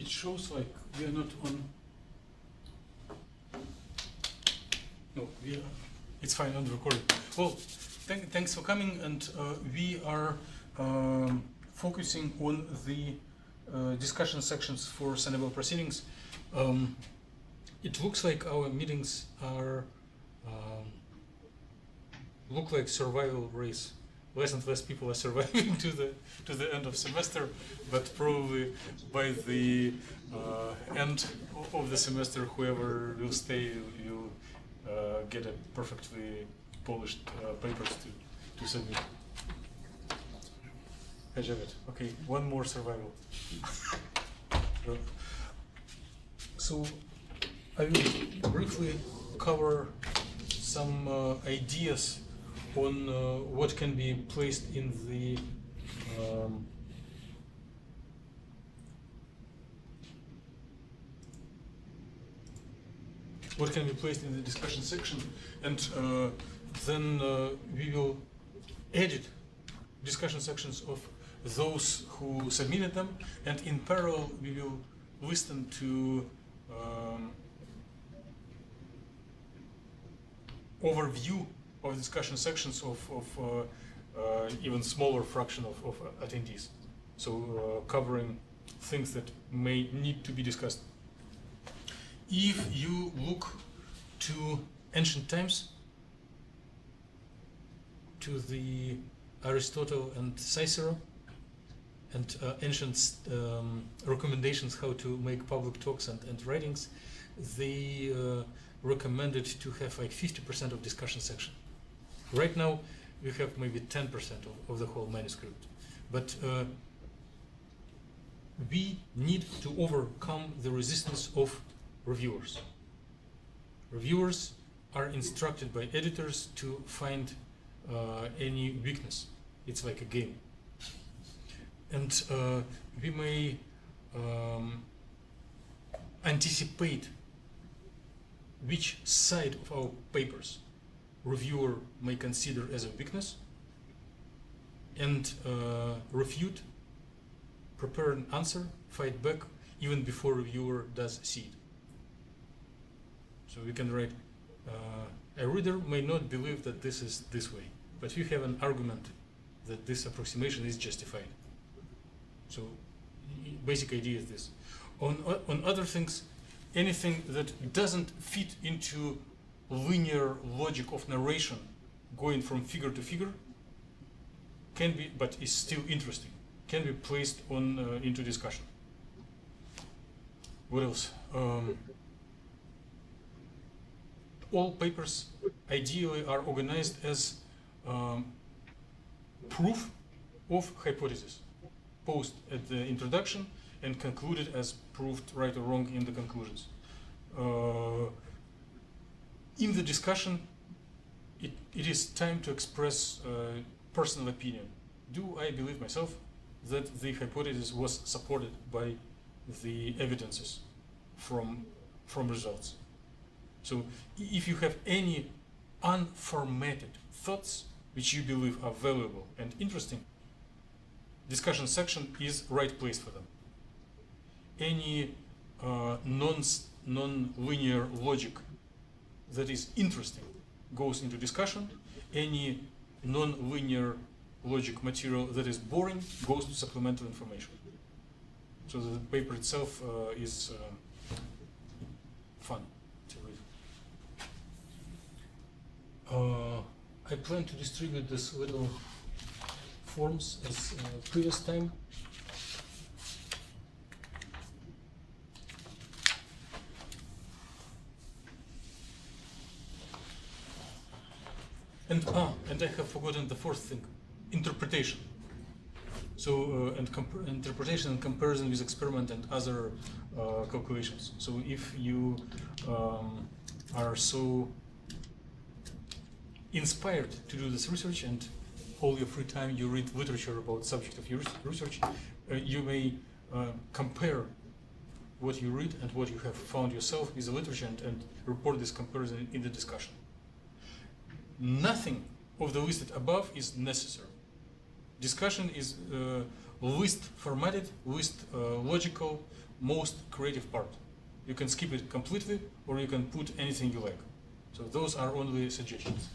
it shows like we are not on. No, we are. It's fine on the recording. Well, thanks for coming, and we are focusing on the discussion sections for Sanibel proceedings. It looks like our meetings are look like survival race. Less and less people are surviving to the end of semester, but probably by the end of the semester, whoever will stay will get a perfectly polished papers to submit. Okay, one more survival. So I will briefly cover some ideas on what can be placed in the discussion section, and then we will edit discussion sections of those who submitted them, and in parallel we will listen to overview of discussion sections of even smaller fraction of attendees. So covering things that may need to be discussed. If you look to ancient times, to the Aristotle and Cicero, and ancient recommendations how to make public talks and writings, they recommended to have like 50% of discussion section. Right now we have maybe 10% of the whole manuscript, but we need to overcome the resistance of reviewers. Reviewers are instructed by editors to find any weakness. It's like a game. And we may anticipate which side of our papers reviewer may consider as a weakness, and refute, prepare an answer, fight back, even before reviewer does see it. So we can write, a reader may not believe that this is this way, but you have an argument that this approximation is justified. So basic idea is this. On other things, anything that doesn't fit into linear logic of narration going from figure to figure can be, but is still interesting, can be placed on into discussion. What else? All papers ideally are organized as proof of hypothesis, posed at the introduction and concluded as proved right or wrong in the conclusions. In the discussion, it is time to express personal opinion. Do I believe myself that the hypothesis was supported by the evidences from results? So if you have any unformatted thoughts which you believe are valuable and interesting, discussion section is right place for them. Any non-linear logic that is interesting goes into discussion. Any non-linear logic material that is boring goes to supplemental information. So the paper itself is fun to read. I plan to distribute this little forms as previous time. And I have forgotten the fourth thing, interpretation. So interpretation and comparison with experiment and other calculations. So if you are so inspired to do this research and all your free time you read literature about subject of your research, you may compare what you read and what you have found yourself with the literature and report this comparison in the discussion. Nothing of the listed above is necessary. Discussion is least formatted, least logical, most creative part. You can skip it completely, or you can put anything you like. So those are only suggestions.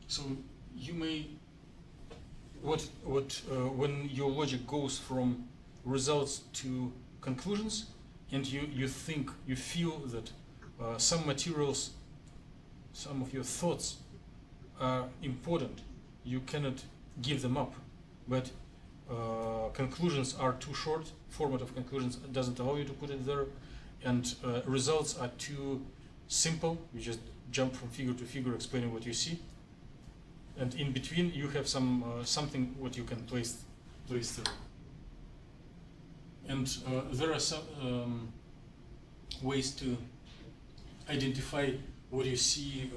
So you may, when your logic goes from results to conclusions, and you feel that some materials, some of your thoughts are important, you cannot give them up. But conclusions are too short, format of conclusions doesn't allow you to put it there, and results are too simple, you just jump from figure to figure explaining what you see. And in between you have some something what you can place through. And there are some ways to identify what you see,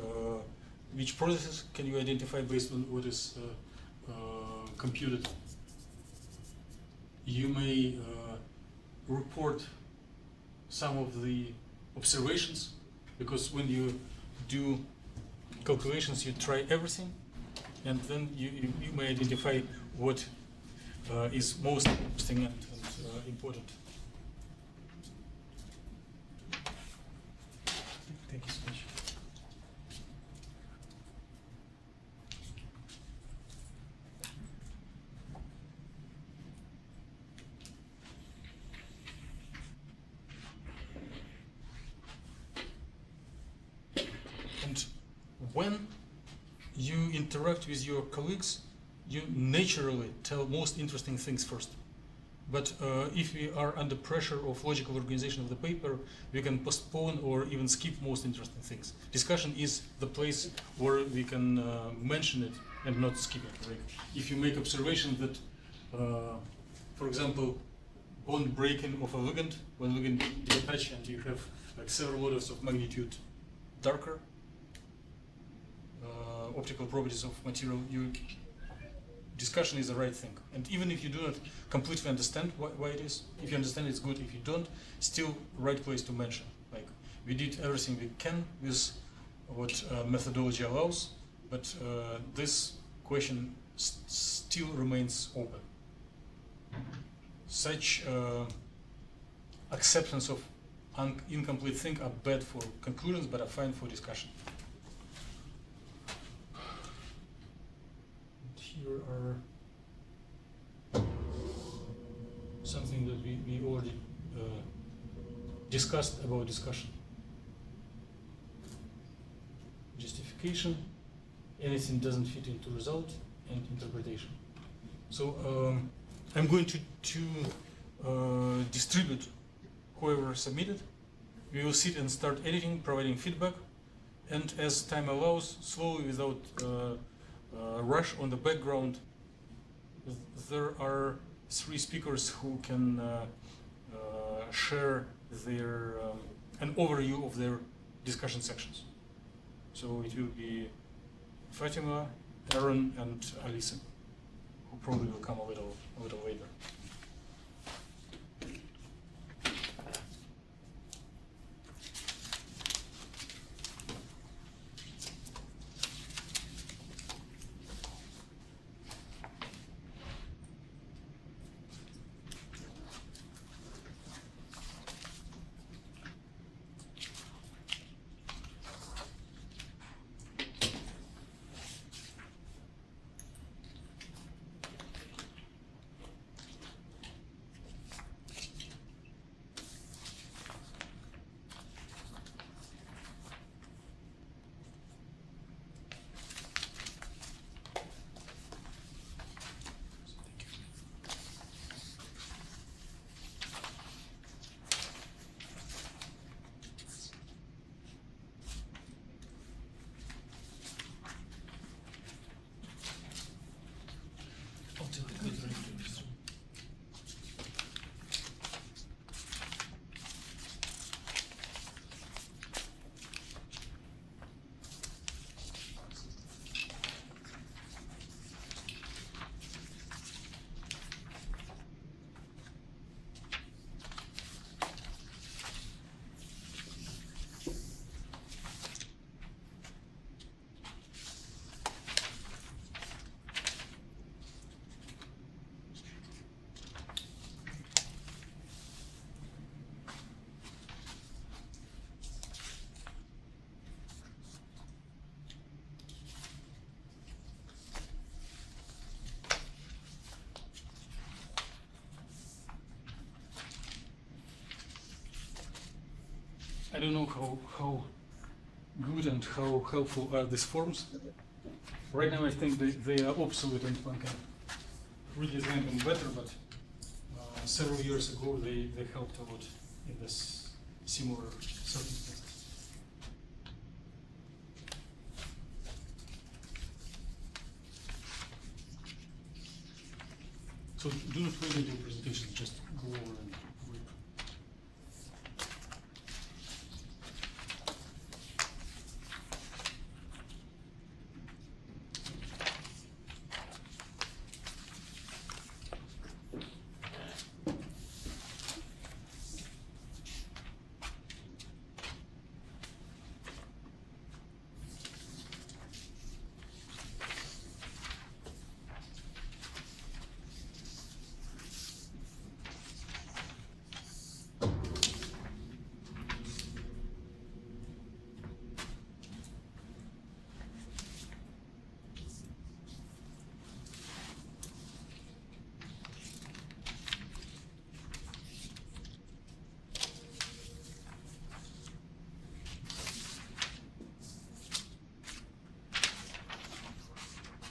which processes can you identify based on what is computed. You may report some of the observations, because when you do calculations you try everything, and then you may identify what is most interesting and important. Thank you so much. And when you interact with your colleagues, you naturally tell most interesting things first. But if we are under pressure of logical organization of the paper, we can postpone or even skip most interesting things. Discussion is the place where we can mention it and not skip it. Like if you make observation that, for example, bond breaking of a ligand, when ligand detach and you have like several orders of magnitude darker, optical properties of material, discussion is the right thing. And even if you do not completely understand why it is, if you understand it's good, if you don't, still right place to mention. Like we did everything we can with what methodology allows, but this question still remains open. Such acceptance of incomplete thing are bad for conclusions, but are fine for discussion. Here are something that we already discussed about discussion. Justification, anything doesn't fit into result, and interpretation. So I'm going to distribute whoever submitted. We will sit and start editing, providing feedback, and as time allows, slowly, without rush on the background, there are 3 speakers who can share their an overview of their discussion sections. So it will be Fatima, Aaron, and Alisa, who probably will come a little later. I don't know how good and how helpful are these forms. Right now I think they are obsolete and one can redesign them better, but several years ago they helped a lot in this similar circumstances. So do not wait until presentation, just go over and read.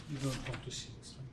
You don't want to see this, right?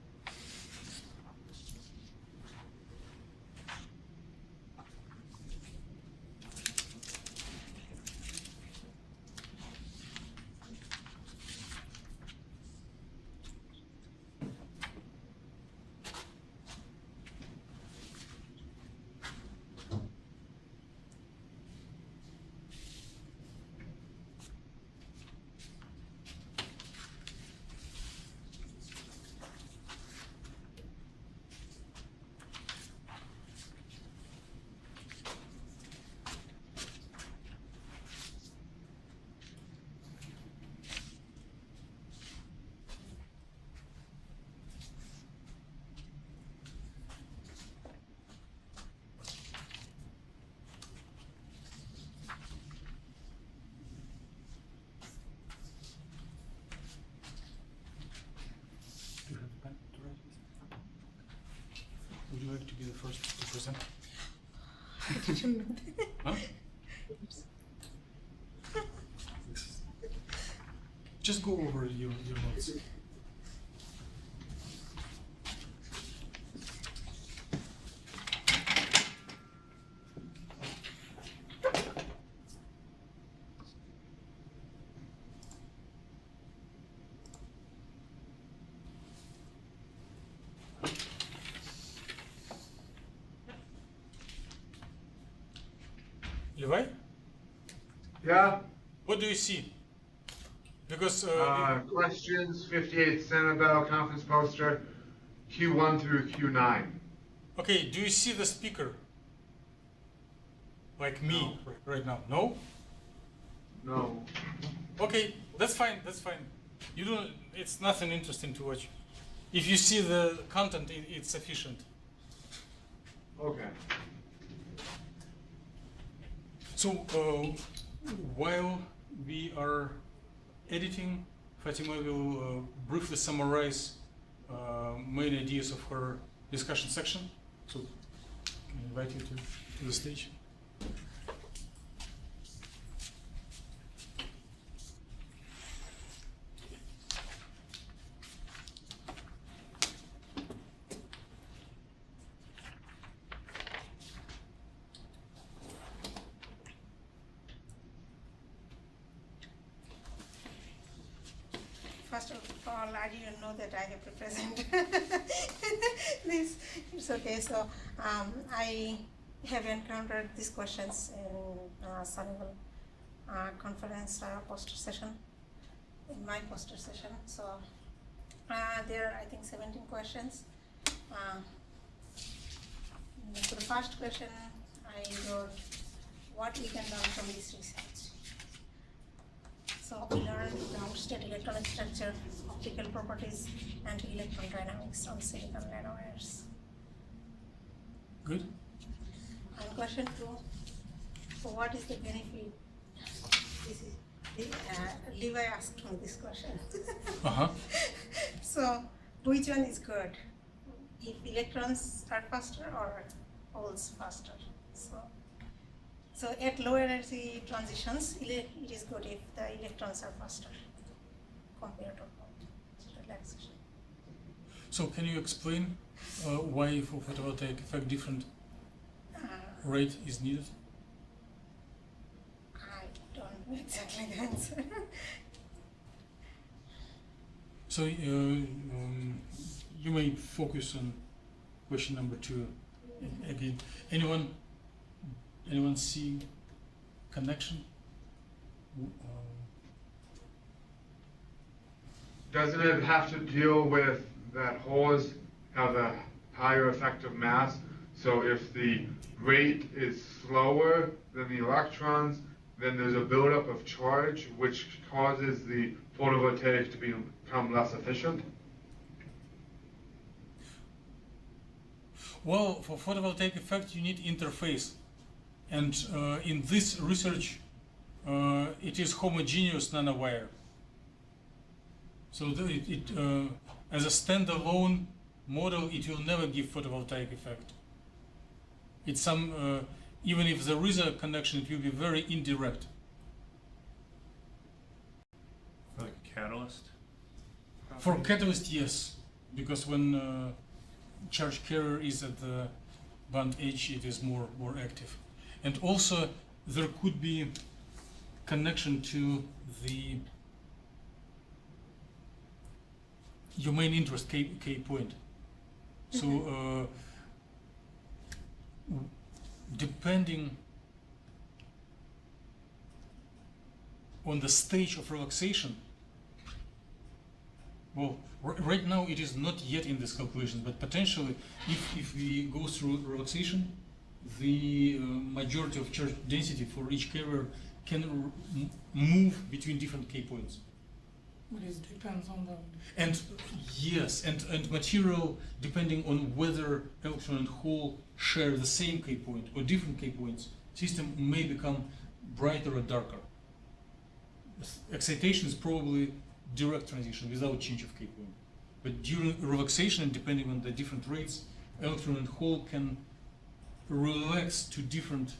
Do you have a pen to write this? Would you like to be the first to present? I didn't know that. Huh? Just go over your notes. Levi, Yeah. what do you see? Because Questions, 58 Senate conference poster, Q1 through Q9. okay, do you see the speaker? Like me right now? No? No. Okay, that's fine, that's fine. You don't, it's nothing interesting to watch. If you see the content, it's sufficient. Okay. So while we are editing, Fatima will briefly summarize main ideas of her discussion section. So I invite you to the stage. First of all, I didn't know that I have to present this. It's okay. So I have encountered these questions in Sunnyvale conference poster session, in my poster session. So there are, I think, 17 questions. For the first question, I wrote, what we can learn from this research. So we learned ground state electronic structure, optical properties, and electron dynamics on silicon nanowires. Good. And question 2, so what is the benefit? This is Levi asked me this question. So which one is good? If electrons are faster or holes faster? So So at low energy transitions, it is good if the electrons are faster compared to relaxation. So can you explain why for photovoltaic effect different rate is needed? I don't know exactly the answer. So you may focus on question number 2 again. Anyone see connection? Doesn't it have to deal with that holes have a higher effective mass? So if the rate is slower than the electrons, then there's a buildup of charge, which causes the photovoltaic to become less efficient? Well, for photovoltaic effect, you need interface. And in this research, it is homogeneous nanowire. So as a standalone model, it will never give photovoltaic effect. It's some, even if there is a connection, it will be very indirect. Like a catalyst? For catalyst, yes, because when charge carrier is at the band edge, it is more active. And also, there could be connection to your main interest K point. So depending on the stage of relaxation, well, right now it is not yet in this calculation, but potentially if we go through relaxation, the majority of charge density for each carrier can move between different K points. But it depends on the... And yes, and material, depending on whether electron and hole share the same K point or different K points, system may become brighter or darker. Excitation is probably direct transition without change of K point. But during relaxation, and depending on the different rates, electron and hole can relax to different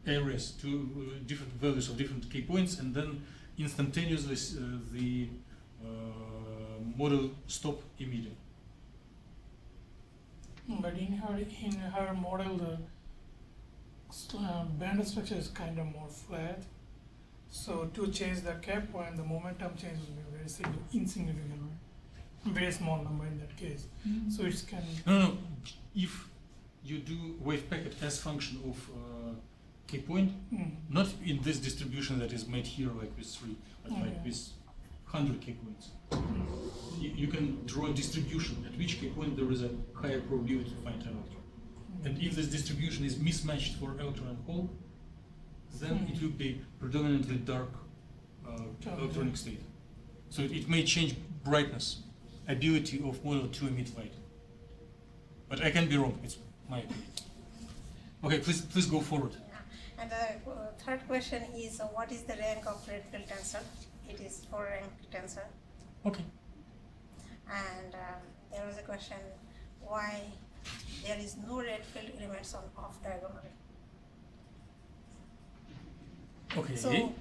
areas, to different values of different K points, and then instantaneously the model stop immediately. But in her model, the band structure is kind of more flat. So to change the K point, the momentum change will be very insignificant, right? Very small number in that case. Mm-hmm. So it's kind of... No. If you do wave packet as function of K point, not in this distribution that is made here like with 3, but like with 100 K points. You can draw a distribution at which K point there is a higher probability to find an electron. And if this distribution is mismatched for electron and hole, then it will be predominantly dark electronic state. So it may change brightness, ability of model to emit light. But I can be wrong, it's my opinion. Okay, please go forward. And the third question is, what is the rank of Redfield tensor? It is 4-rank tensor. Okay. And there was a question, why there is no Redfield elements on off diagonal? Okay. So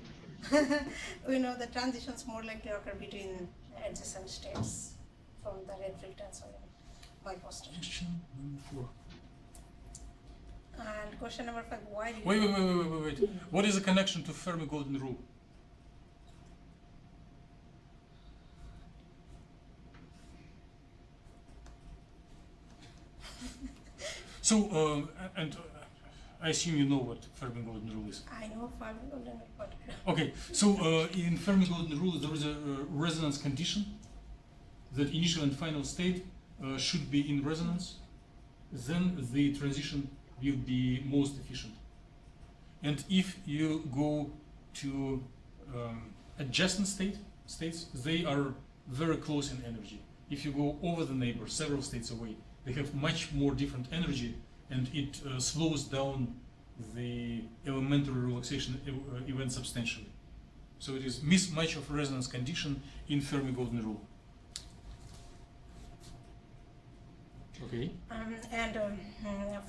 we know the transitions more likely occur between adjacent states from the Redfield tensor by Boston. Question number 4. And question number 5, why? Wait. What is the connection to Fermi golden rule? So, I assume you know what Fermi golden rule is. I know Fermi golden rule, but... Okay, so in Fermi golden rule there is a resonance condition that initial and final state should be in resonance. Then the transition will be most efficient. And if you go to adjacent states, they are very close in energy. If you go over the neighbor, several states away, they have much more different energy, and it slows down the elementary relaxation event substantially. So it is mismatch of resonance condition in Fermi golden rule.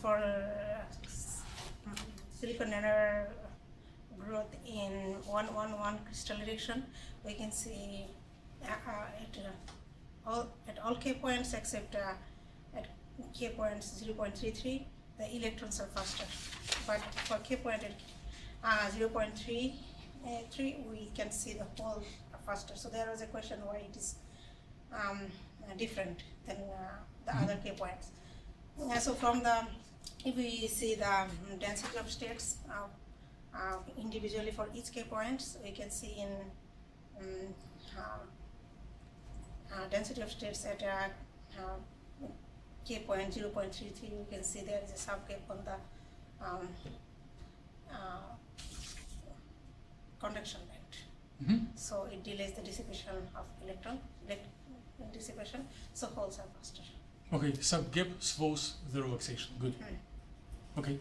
For silicon nanowire growth in 111 crystal direction, we can see at all k points except at k points 0.33, the electrons are faster. But for k point at 0.33, we can see the hole faster. So there was a question why it is different than the other k points. So from the, if we see the density of states individually for each k points, we can see in density of states at k point 0.33, we can see there is a subgap on the conduction band. So it delays the dissipation of electron dissipation, so holes are faster. Okay, subgap slows the relaxation. Good. Okay.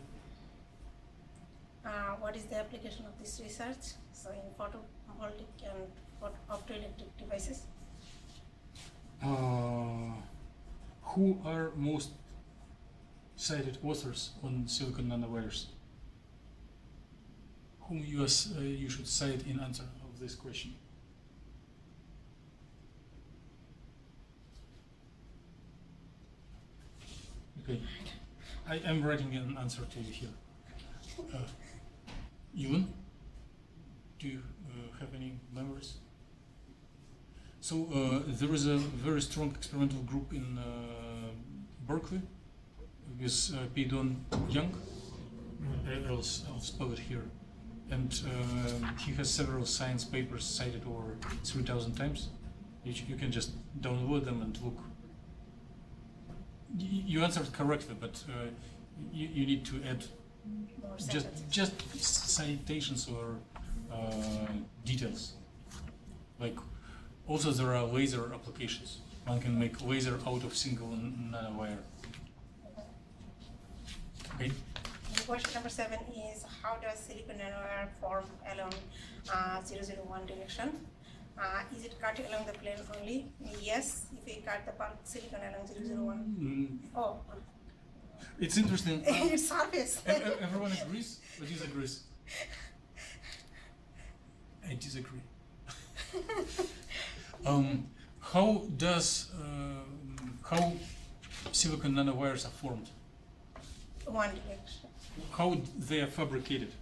What is the application of this research? So in photovoltaic and optoelectric devices. Who are most cited authors on silicon nanowires? Whom you should cite in answer of this question? Okay, I am writing an answer to you here. Ewan, do you have any memories? So there is a very strong experimental group in Berkeley with Peidon Young. I'll spell it here. And he has several science papers cited over 3,000 times. You can just download them and look. You answered correctly, but you need to add just citations or details. Like, also there are laser applications. One can make laser out of single nanowire. Okay. Question number 7 is, how does silicon nanowire form along 001 direction? Is it cut along the plane only? Yes, if we cut the bulk silicon along 001. Oh. It's interesting. It's surface. Everyone agrees or disagrees? I disagree. How silicon nanowires are formed? One direction. How they are fabricated?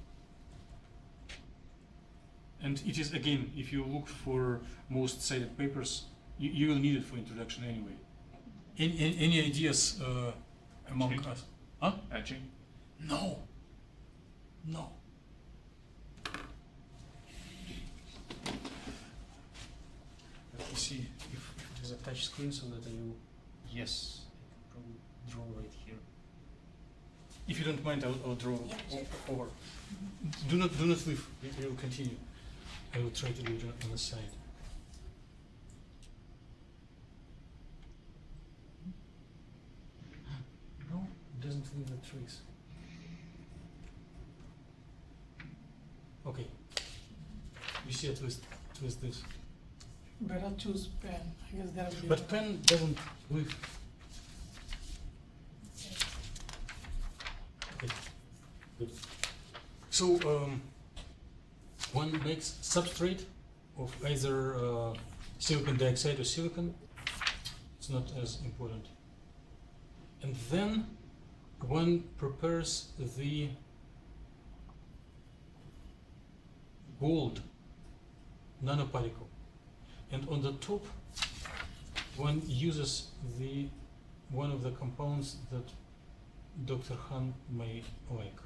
And it is, again, if you look for most cited papers, you will need it for introduction anyway. Any ideas among us? Huh? Etching? No. No. Let me see if it is a touch screen so that I will. Yes, I can probably draw right here. If you don't mind, I'll draw over. Do not leave. We will continue. I will try to do it on the side. No, it doesn't leave the trace. Okay. You see at least this. Better choose pen. I guess that will be. But pen doesn't leave. Okay. Good. So one makes substrate of either silicon dioxide or silicon. It's not as important. And then one prepares the gold nanoparticle. And on the top, one uses one of the compounds that Dr. Han may like.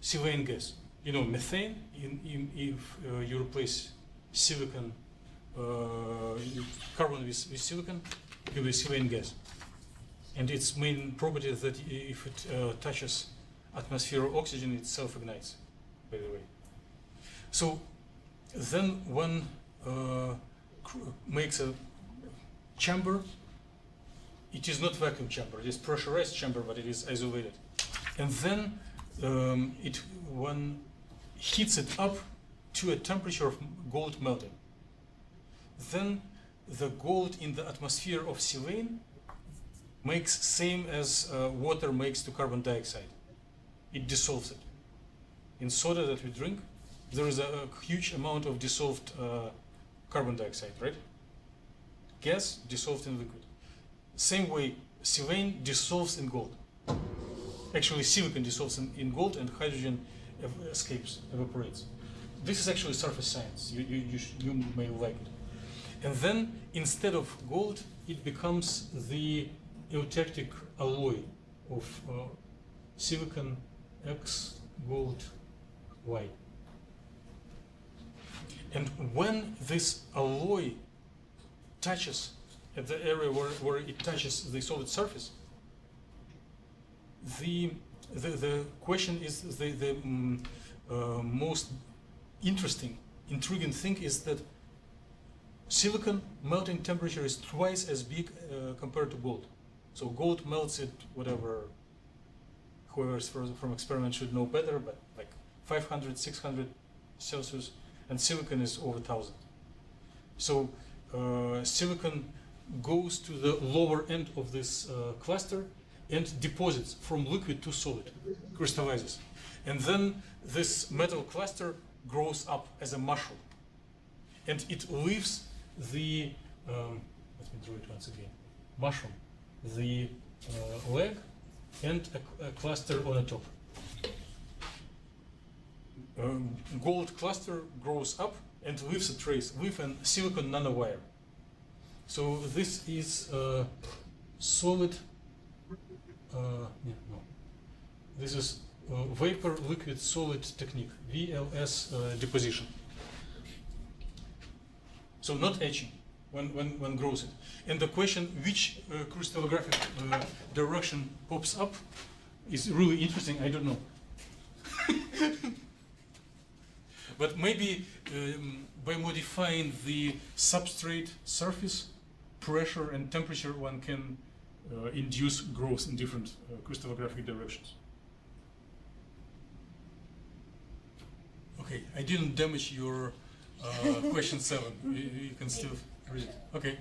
Silane gas. You know, methane, if you replace silicon, carbon with silicon, you will silane gas. And its main property is that if it touches atmospheric oxygen, it self-ignites, by the way. So then one makes a chamber. It is not vacuum chamber, it is pressurized chamber, but it is isolated. And then one heats it up to a temperature of gold melting. Then the gold in the atmosphere of silane makes same as water makes to carbon dioxide. it dissolves it. In soda that we drink, there is a huge amount of dissolved carbon dioxide, right? Gas dissolved in liquid. Same way, silane dissolves in gold. Actually, silicon dissolves in gold, and hydrogen escapes, evaporates. This is actually surface science. You may like it. And then, instead of gold, it becomes the eutectic alloy of silicon X, gold, Y. And when this alloy touches at the area where it touches the solid surface, the question is the most interesting, intriguing thing is that silicon melting temperature is twice as big compared to gold. So gold melts at whatever, whoever's from experiment should know better, but like 500, 600 Celsius, and silicon is over 1,000. So silicon goes to the lower end of this cluster and deposits from liquid to solid, crystallizes. And then this metal cluster grows up as a mushroom. And it leaves the, let me draw it once again, mushroom, the leg and a cluster on the top. Gold cluster grows up and leaves a trace, leaves a silicon nanowire. So this is solid, this is vapor liquid solid technique, VLS deposition. So not etching when grows it. And the question which crystallographic direction pops up is really interesting, I don't know. But maybe by modifying the substrate surface, pressure and temperature, one can induce growth in different crystallographic directions. Okay, I didn't damage your question 7. You can still read it. Okay.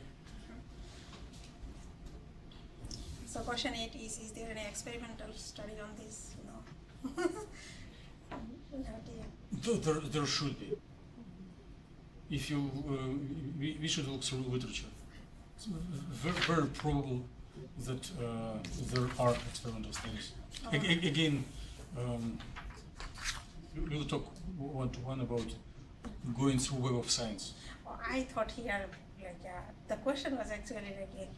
So question 8 is there any experimental study on this? No. There should be. If you, we should look through literature. It's very probable that there are experimental studies. Again, we'll talk one-to-one about going through Web of Science. I thought here, like, the question was actually like,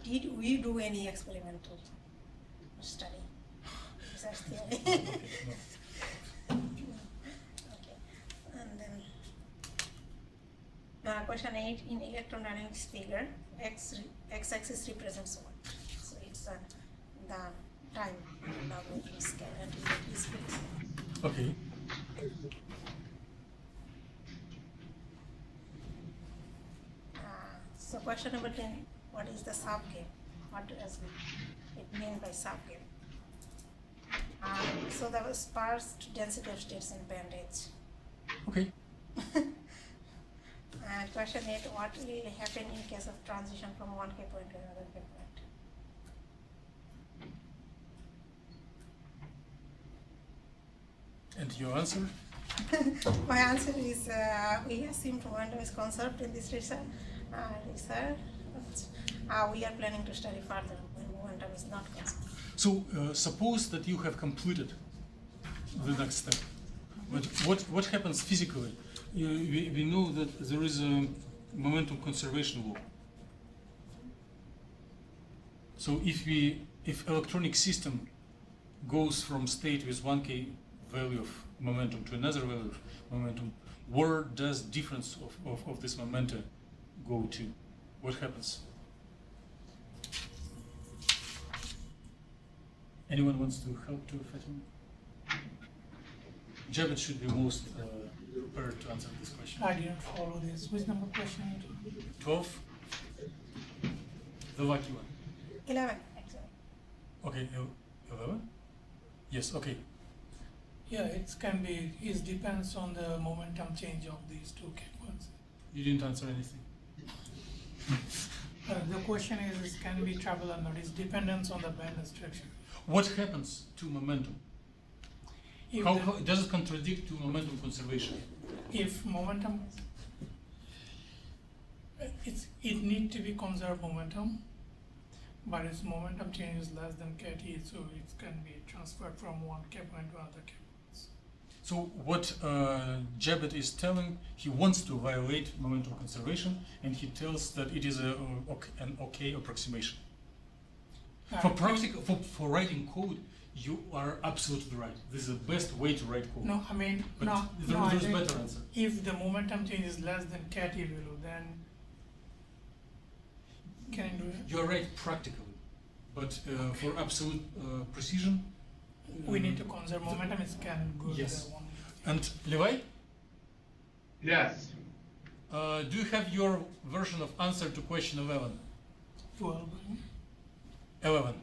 did we do any experimental study? Research theory. No. Okay. And then question 8, in electrodynamics figure, x-axis represents what? So it's the time scale and it is fixed. Okay. So question number 10, what is the subgame? What does it mean by subgame? So there was sparse density of states in band edge. Okay. And question 8, what will happen in case of transition from one K point to another K point? And your answer? My answer is we assume momentum is conserved in this research. We are planning to study further when momentum is not conserved. So suppose that you have completed the next step. But what happens physically? We know that there is a momentum conservation law. So if electronic system goes from state with 1K value of momentum to another value of momentum, where does difference of this momentum go to? What happens? Anyone wants to help to Fatima? Javed should be most prepared to answer this question. I didn't follow this. Which number question? 12? The lucky one. 11, actually. Okay, 11? Yes, okay. Yeah, it can be, it depends on the momentum change of these two points. You didn't answer anything. The question is can be travel or not? It's dependence on the band structure. What happens to momentum? If How does it contradict to momentum conservation? if momentum, it need to be conserved momentum, but its momentum change is less than kt, so it can be transferred from one k point to another k points. So what Jabet is telling, he wants to violate momentum conservation, and he tells that it is an okay approximation. For writing code, you are absolutely right. This is the best way to write code. No, I mean, But no, there, no, I there's think better answer. if the momentum change is less than kt value, then can I do it? You are right practically, but for absolute precision, We need to conserve momentum, it can go Yes. to the one. And Levi, Yes. do you have your version of answer to question 11? 12. 11.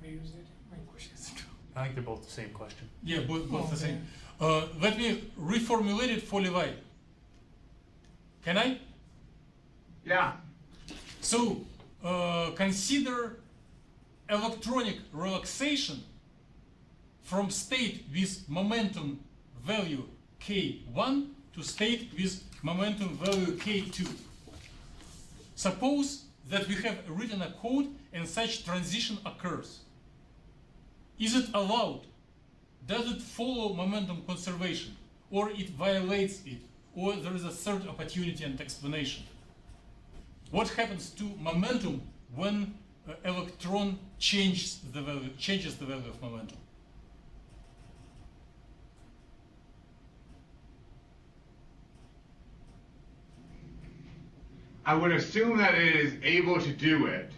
We use it. My question is true. I think they're both the same question. Yeah, both the Okay. same. Let me reformulate it for Levi. Can I? Yeah. So, consider electronic relaxation from state with momentum value k1 to state with momentum value k2. Suppose that we have written a code and such transition occurs. Is it allowed? Does it follow momentum conservation? Or it violates it? Or there is a third opportunity and explanation? What happens to momentum when electron changes the value of momentum? I would assume that it is able to do it.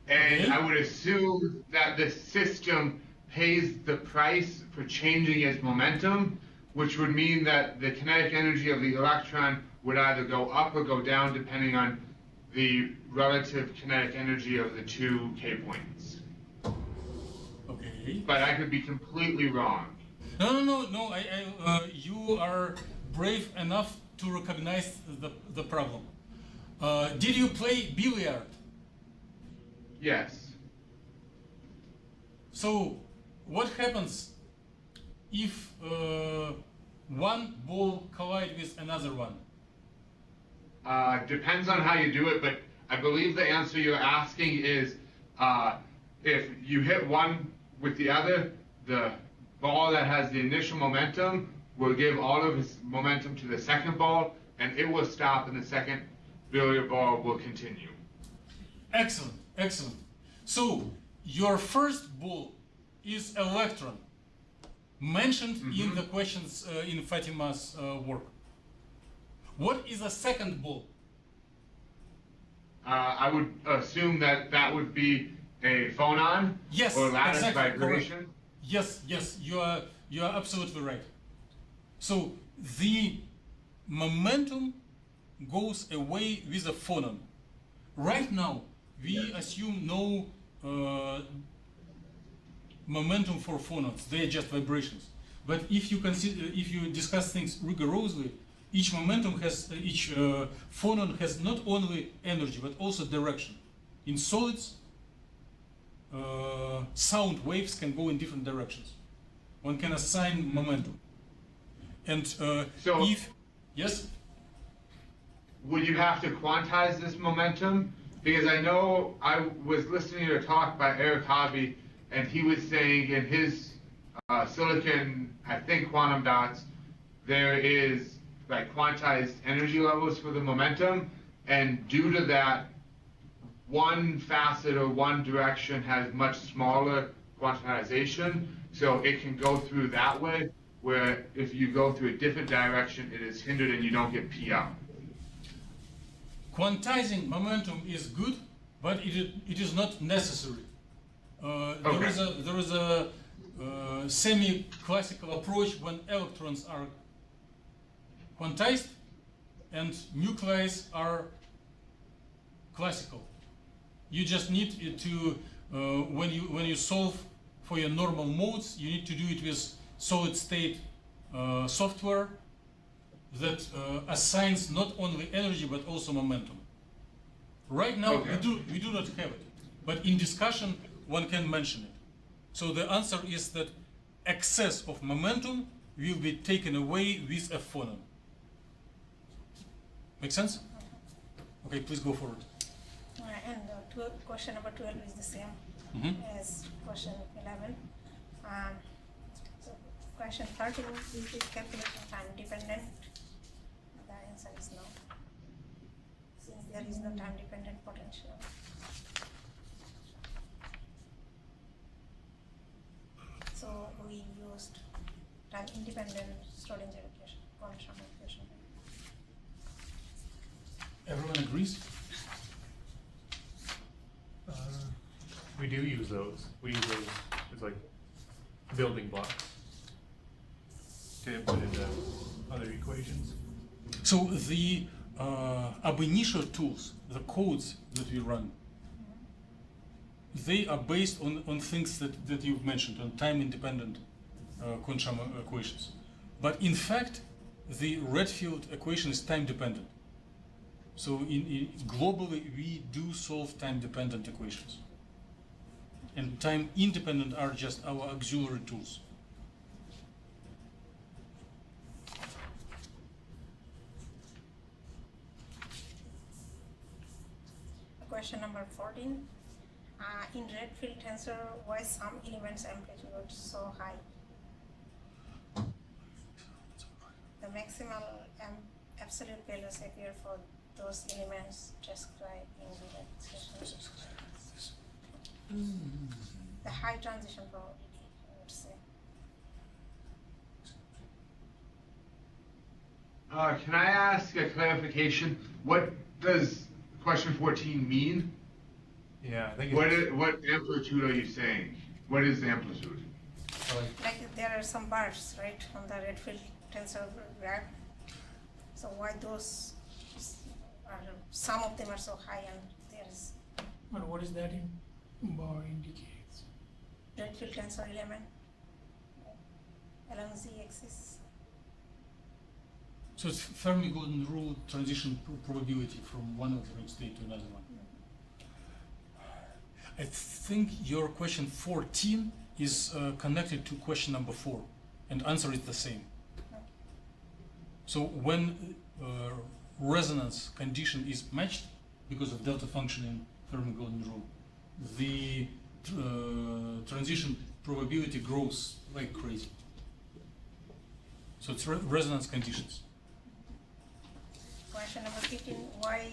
And Okay. I would assume that the system pays the price for changing its momentum, which would mean that the kinetic energy of the electron would either go up or go down depending on the relative kinetic energy of the two K points. Okay. But I could be completely wrong. No. You are brave enough to recognize the problem. Did you play billiard? Yes. So, what happens if one ball collides with another one? Depends on how you do it, but I believe the answer you're asking is if you hit one with the other, the ball that has the initial momentum will give all of its momentum to the second ball, and it will stop, and the second billiard ball will continue. Excellent. So, your first ball is electron, mentioned in the questions in Fatima's work. What is a second ball? I would assume that that would be a phonon Yes, or lattice exactly, vibration. correct. Yes, you are absolutely right. So the momentum goes away with a phonon. Right now, we assume no momentum for phonons; they are just vibrations. But if you discuss things rigorously, each phonon has not only energy but also direction. In solids, sound waves can go in different directions. One can assign momentum. And yes? Would you have to quantize this momentum? Because I know I was listening to a talk by Eric Hobby, and he was saying in his silicon, I think quantum dots, there is like quantized energy levels for the momentum, and due to that, one facet or one direction has much smaller quantization, so it can go through that way, where if you go through a different direction, it is hindered and you don't get P out. Quantizing momentum is good, but it is not necessary. Okay. There is a semi-classical approach when electrons are quantized and nuclei are classical. You just need to when you solve for your normal modes, you need to do it with solid state software that assigns not only energy but also momentum. Right now we do not have it, but in discussion one can mention it. So the answer is that excess of momentum will be taken away with a phonon. Make sense? Okay, please go forward. And question number 12 is the same as question 11. So question 13 is the calculation time dependent. The answer is no, since there is no time dependent potential. So we used time independent Schrodinger equation, quantum equation. Everyone agrees? We do use those. We use those as like building blocks to put into other equations. So the ab initio tools, the codes that we run, they are based on things that you've mentioned, on time-independent quantum equations. But in fact, the Redfield equation is time-dependent. So globally, we do solve time-dependent equations. And time-independent are just our auxiliary tools. Question number 14. In Redfield tensor, why some elements amplitude so high? The maximal absolute values appear for those elements described in the expression. The high transition probability, I would say. Can I ask a clarification? What does question 14 mean? Yeah, I think What amplitude are you saying? What is the amplitude? Like there are some bars, right, on the Redfield tensor graph. So why those are, some of them are so high and there is But what is that in bar indicates? Redfield tensor element along z-axis. So it's Fermi golden rule transition probability from one alternate state to another one. I think your question 14 is connected to question number 4, and answer is the same. So when resonance condition is matched because of delta function in Fermi golden rule, the transition probability grows like crazy. So it's resonance conditions. Question number 15, why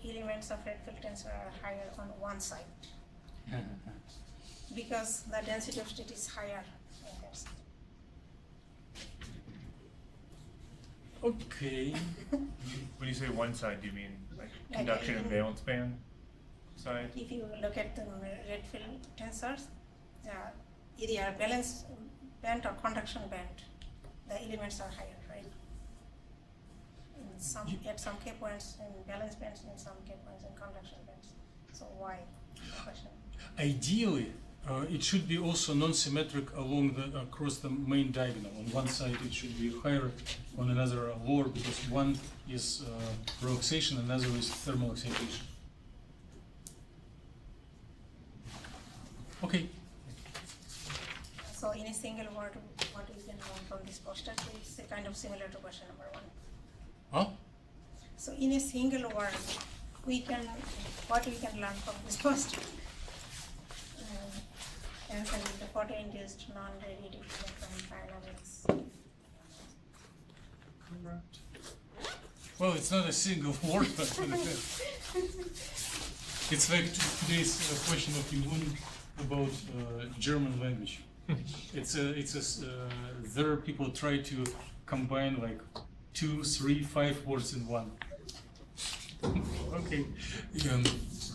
elements of Redfield tensor are higher on one side? Because the density of state is higher in that side. Okay. when you say one side, do you mean like conduction and valence band side? If you look at the Redfield tensors, either valence band or conduction band, the elements are higher, right? In some, at some K points in valence bands, and some K points in conduction bands. So why? Question. Ideally, it should be also non-symmetric along across the main diagonal. On one side it should be higher, on another lower, because one is relaxation, another is thermal excitation. Okay. So in a single word, what we can learn from this poster is kind of similar to question number 1. Huh? So in a single word, what we can learn from this poster? Answer is the photo-induced non-radiative electron dynamics. Correct. Well, it's not a single word, but it's like today's question of Immun about German language. There people try to combine like 2, 3, 5 words in one. Okay.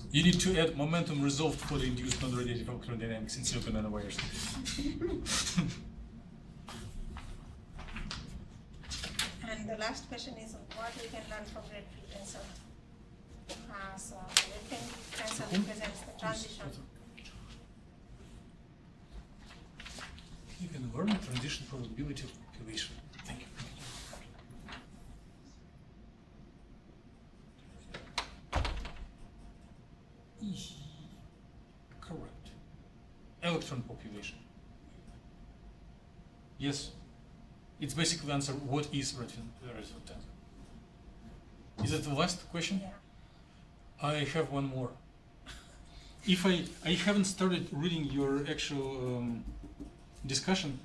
You need to add momentum resolved for the induced non-radiative electrodynamics in silicon nanowires. And the last question is what we can learn from Redfield tensor. So Redfield tensor represents the transition. You can learn the transition probability of population. Thank you. Correct. electron population. Yes. It's basically answer what is Rutherford tensor. Is it the last question? Yeah. I have one more. If I haven't started reading your actual discussion,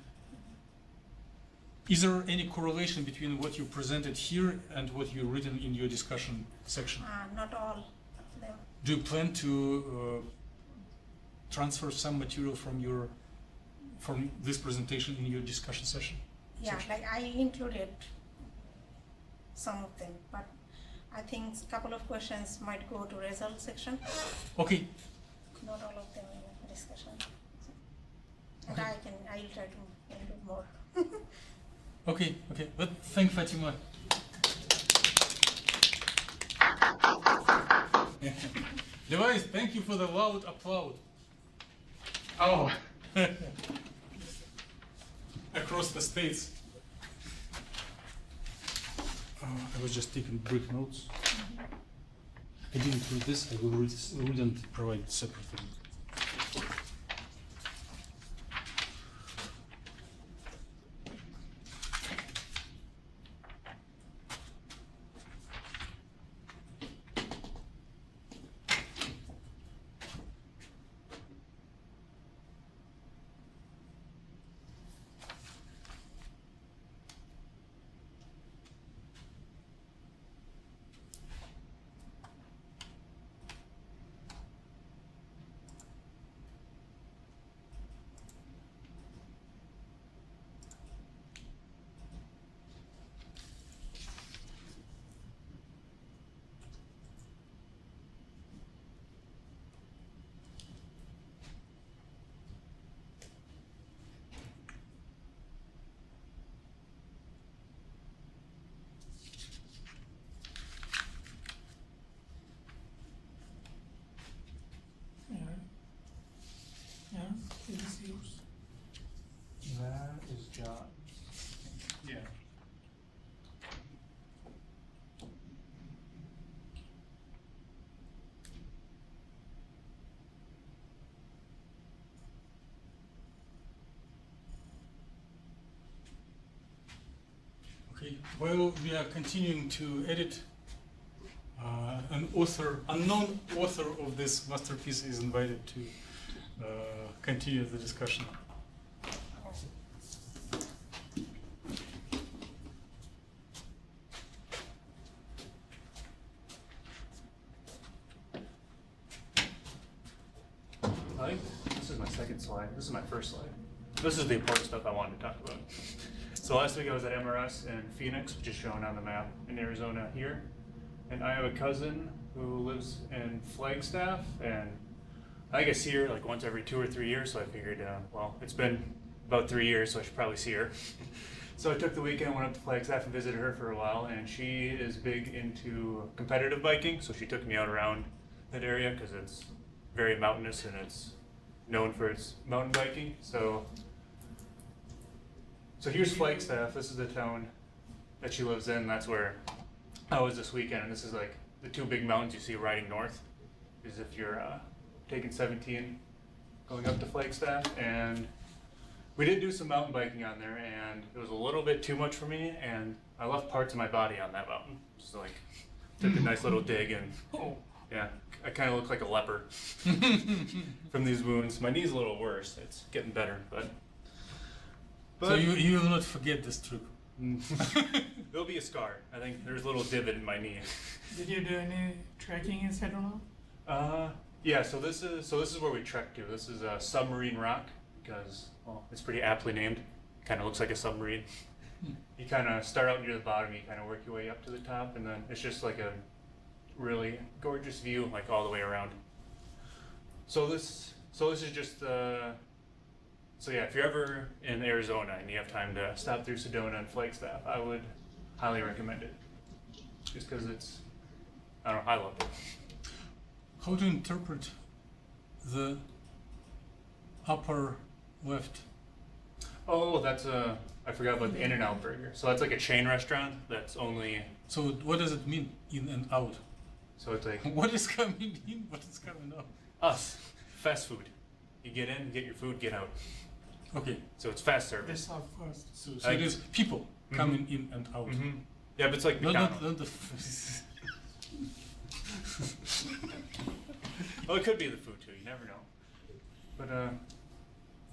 is there any correlation between what you presented here and what you've written in your discussion section? Not all of them. Do you plan to transfer some material from this presentation in your discussion session? Yeah, like I included some of them, but I think a couple of questions might go to result section. Okay. Not all of them in the discussion. And Okay. I'll try to include more. Okay. But thank Fatima. Device, thank you for the loud applause. Oh, Across the states. I was just taking brief notes. I didn't read this. I will read and provide separately. Is this yours? That is John. Yeah. Okay. While we are continuing to edit, an unknown author of this masterpiece is invited to continue the discussion. I think this is my second slide. This is my first slide. This is the important stuff I wanted to talk about. So last week I was at MRS in Phoenix, which is shown on the map in Arizona here. And I have a cousin who lives in Flagstaff, and I get see her like once every 2 or 3 years, so I figured, well, it's been about 3 years, so I should probably see her. So I took the weekend, went up to Flagstaff and visited her for a while, and she is big into competitive biking, so she took me out around that area because it's very mountainous and it's known for its mountain biking. So here's Flagstaff. This is the town that she lives in. That's where I was this weekend, and this is like the two big mountains you see riding north. Is if you're taking 17, going up to Flagstaff, and we did do some mountain biking on there, and it was a little bit too much for me, and I left parts of my body on that mountain. Just like took a nice little dig, and yeah, I kind of look like a leper from these wounds. My knee's a little worse. It's getting better, but So you will not forget this trip. there'll be a scar. I think there's a little divot in my knee. Did you do any trekking in Sedona? Yeah. So this is where we trekked to. This is a submarine rock because, well, it's pretty aptly named. Kind of looks like a submarine. You kind of start out near the bottom. You kind of work your way up to the top, and then it's just like a really gorgeous view, like all the way around. So this is just so yeah, if you're ever in Arizona and you have time to stop through Sedona and Flagstaff, I would highly recommend it. Just because it's, I don't know, I love it. How to interpret the upper left? Oh, that's I forgot about the In-N-Out burger. So that's like a chain restaurant that's only, So what does it mean, in and out? so it's like What is coming in? What is coming out? us, fast food. You get in, get your food, get out. Okay. So it's fast service. This are first. So it is people coming in and out. Yeah, but it's like McDonald's. Not the Well, it could be the food too. You never know. But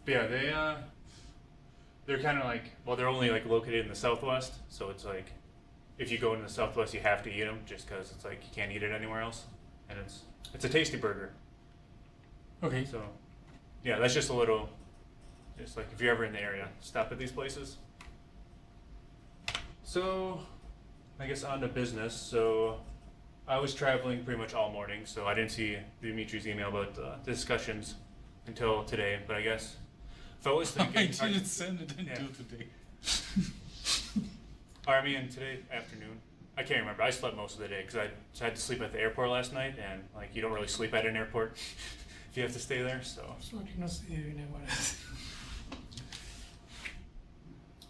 yeah, they're kind of like, well, they're only like located in the Southwest, so it's like if you go into the Southwest, you have to eat them just because it's like you can't eat it anywhere else, and it's a tasty burger. Okay. So yeah, that's just a little, just like if you're ever in the area, stop at these places. So I guess on to business. So I was traveling pretty much all morning, so I didn't see Dimitri's email about the discussions until today. But I guess if I was thinking, I didn't send it until today. Or I mean today afternoon. I can't remember. I slept most of the day because I had to sleep at the airport last night, and like you don't really sleep at an airport if you have to stay there. So.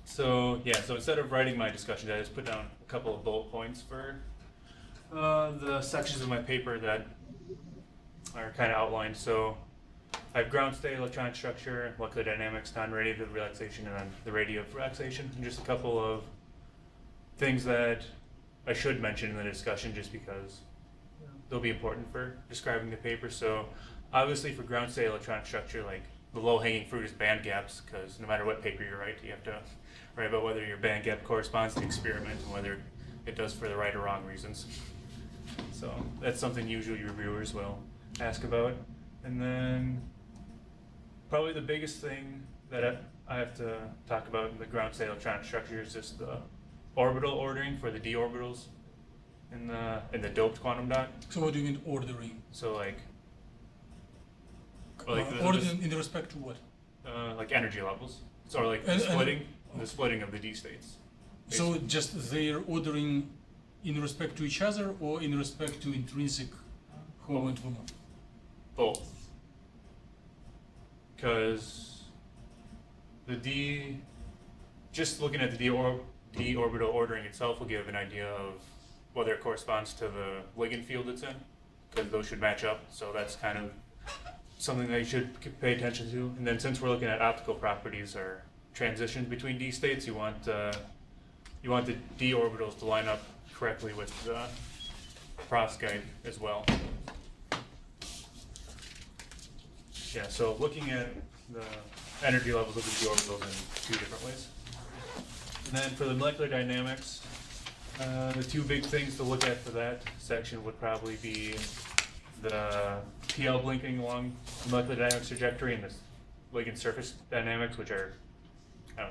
So yeah, so instead of writing my discussions, I just put down a couple of bullet points for the sections of my paper that are kind of outlined. So I have ground state, electronic structure, molecular dynamics, non-radiative relaxation, and then the radiative relaxation, and just a couple of things that I should mention in the discussion just because they'll be important for describing the paper. So obviously for ground state electronic structure, like the low-hanging fruit is band gaps, because no matter what paper you write, you have to write about whether your band gap corresponds to the experiment and whether it does for the right or wrong reasons. So that's something usually reviewers will ask about. And then probably the biggest thing that I have to talk about in the ground state electronic structure is just the orbital ordering for the d orbitals in the doped quantum dot. So what do you mean ordering? So like Ordering in respect to what? like energy levels. So like the splitting of the d states. So just they're ordering in respect to each other or in respect to intrinsic moment moment? Both. Because just looking at the d orbital ordering itself will give an idea of whether it corresponds to the ligand field it's in, because those should match up. So that's kind of something that you should pay attention to. And then since we're looking at optical properties or transitions between d states, you want the d orbitals to line up correctly with the perovskite as well. Yeah, so looking at the energy levels of the d orbitals in two different ways. And then for the molecular dynamics, the two big things to look at for that section would probably be the PL blinking along the molecular dynamics trajectory and the ligand surface dynamics, which are,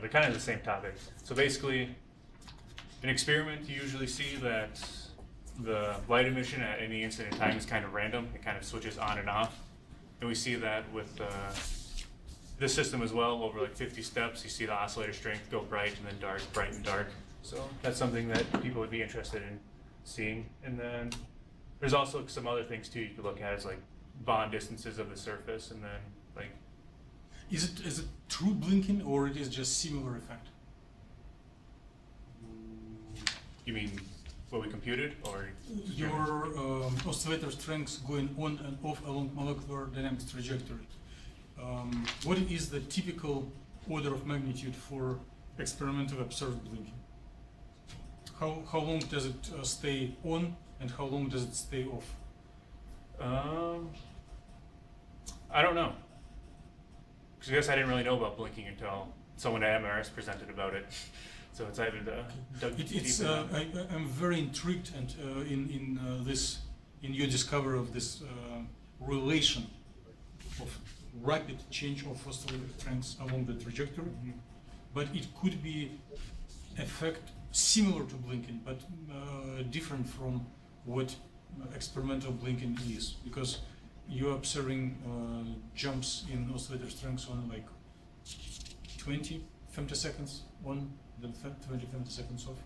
they're kind of the same topic. So basically, in experiment, you usually see that the light emission at any instant in time is kind of random. It kind of switches on and off. And we see that with this system as well. Over like 50 steps, you see the oscillator strength go bright and then dark, bright and dark. So that's something that people would be interested in seeing. And then there's also some other things too you could look at, as like bond distances of the surface, and then like. Is it true blinking or it is just similar effect? You mean what we computed, or your oscillator strengths going on and off along molecular dynamics trajectory? What is the typical order of magnitude for experimental observed blinking? How long does it stay on and how long does it stay off? I don't know. Because I guess I didn't really know about blinking until someone at MRS presented about it. So it's either I'm very intrigued and in your discovery of this relation of rapid change of oscillator strengths along the trajectory, but it could be effect similar to blinking, but different from what experimental blinking is, because you're observing jumps in oscillator strengths on like 20 femtoseconds on, then 20 femtoseconds off.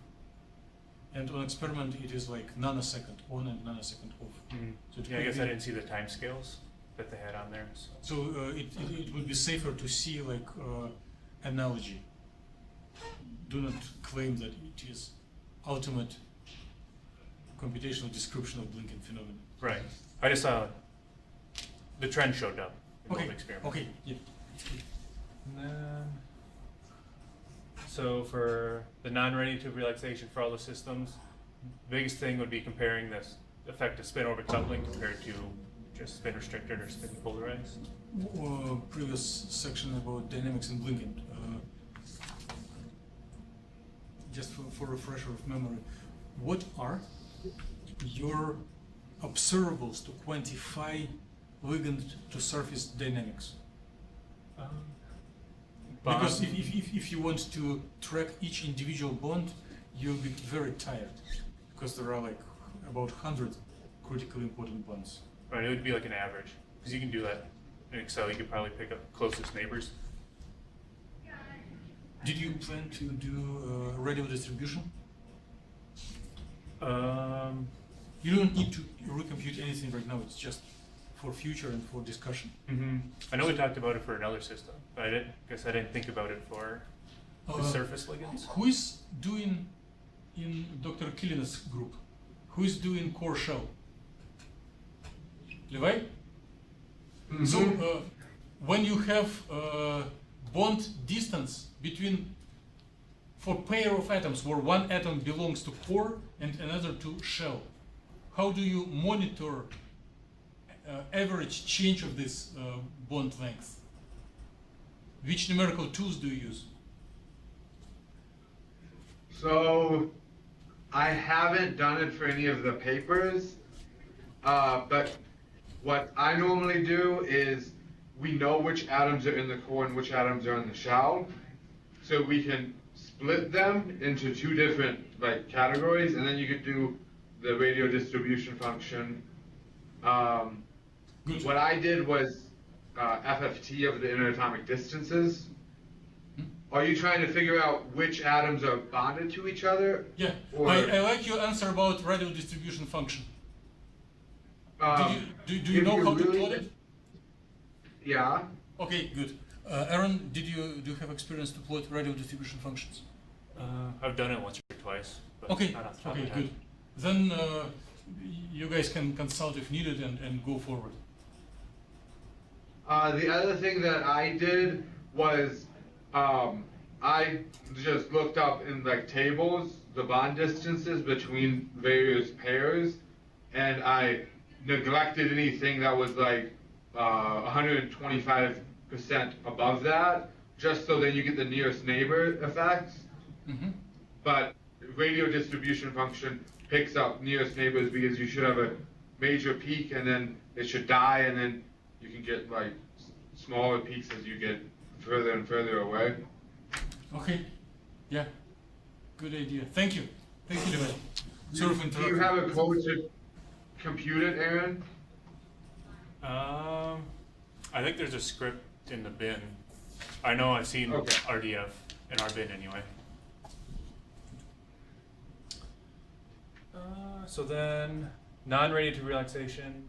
And on experiment, it is like nanosecond on and nanosecond off. So yeah, I guess I didn't see the time scales that they had on there. So it would be safer to see like analogy. Do not claim that it is ultimate computational description of blinking phenomena. Right. I just saw the trend showed up. both Okay. experiments. Okay. Yeah. And then, so for the non-radiative relaxation for all the systems, the biggest thing would be comparing this effect of spin orbit coupling compared to just spin restricted or spin polarized. Previous section about dynamics and blinking. Just for refresher of memory, what are your observables to quantify ligand to surface dynamics? Because if you want to track each individual bond, you'll be very tired because there are like about 100 critically important bonds. Right, it would be like an average, because you can do that in Excel. You could probably pick up closest neighbors. Did you plan to do radial distribution? You don't need to recompute anything right now. It's just for future and for discussion. I know we talked about it for another system, but I guess I didn't think about it for the surface ligands. Who is doing in Dr. Killian's group? Who is doing core shell? Levi? So when you have bond distance between for pair of atoms where one atom belongs to core and another to shell, how do you monitor average change of this bond length? Which numerical tools do you use? So I haven't done it for any of the papers, but what I normally do is we know which atoms are in the core and which atoms are in the shell, so we can split them into two different categories, and then you could do the radio distribution function. What I did was FFT of the interatomic distances. Are you trying to figure out which atoms are bonded to each other? Yeah, I like your answer about radial distribution function. Do you know how to plot it? Yeah. Okay, good. Aaron, do you have experience to plot radial distribution functions? I've done it once or twice. But Okay, not off the top of okay, my head. good. Then you guys can consult if needed and go forward. The other thing that I did was I just looked up in tables the bond distances between various pairs, and I neglected anything that was 125% above that, just so then you get the nearest neighbor effects. But radio distribution function picks up nearest neighbors because you should have a major peak and then it should die, and then you can get smaller peaks as you get further and further away. Okay, yeah, good idea. Thank you. Thank you, Levi. Sorry for Do you interrupting. have a code to compute it, Aaron? I think there's a script in the bin. I know I've seen Okay. RDF in our bin anyway. So then, non-radiative relaxation.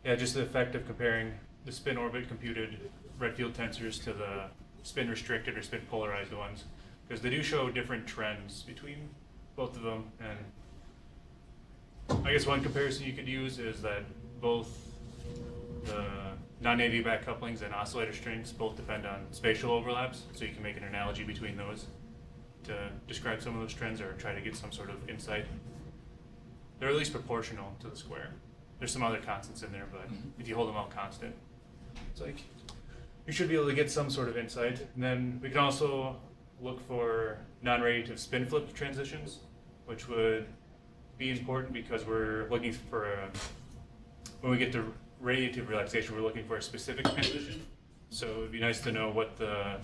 Yeah, just the effect of comparing the spin orbit computed red field tensors to the spin restricted or spin polarized ones, because they do show different trends between both of them. And I guess one comparison you could use is that both the non-adiabatic couplings and oscillator strings both depend on spatial overlaps, so you can make an analogy between those to describe some of those trends or try to get some sort of insight. They're at least proportional to the square. There's some other constants in there, but if you hold them all constant, it's you should be able to get some sort of insight. And then we can also look for non-radiative spin flip transitions, which would be important because we're looking for when we get to radiative relaxation, we're looking for a specific transition. So it would be nice to know what the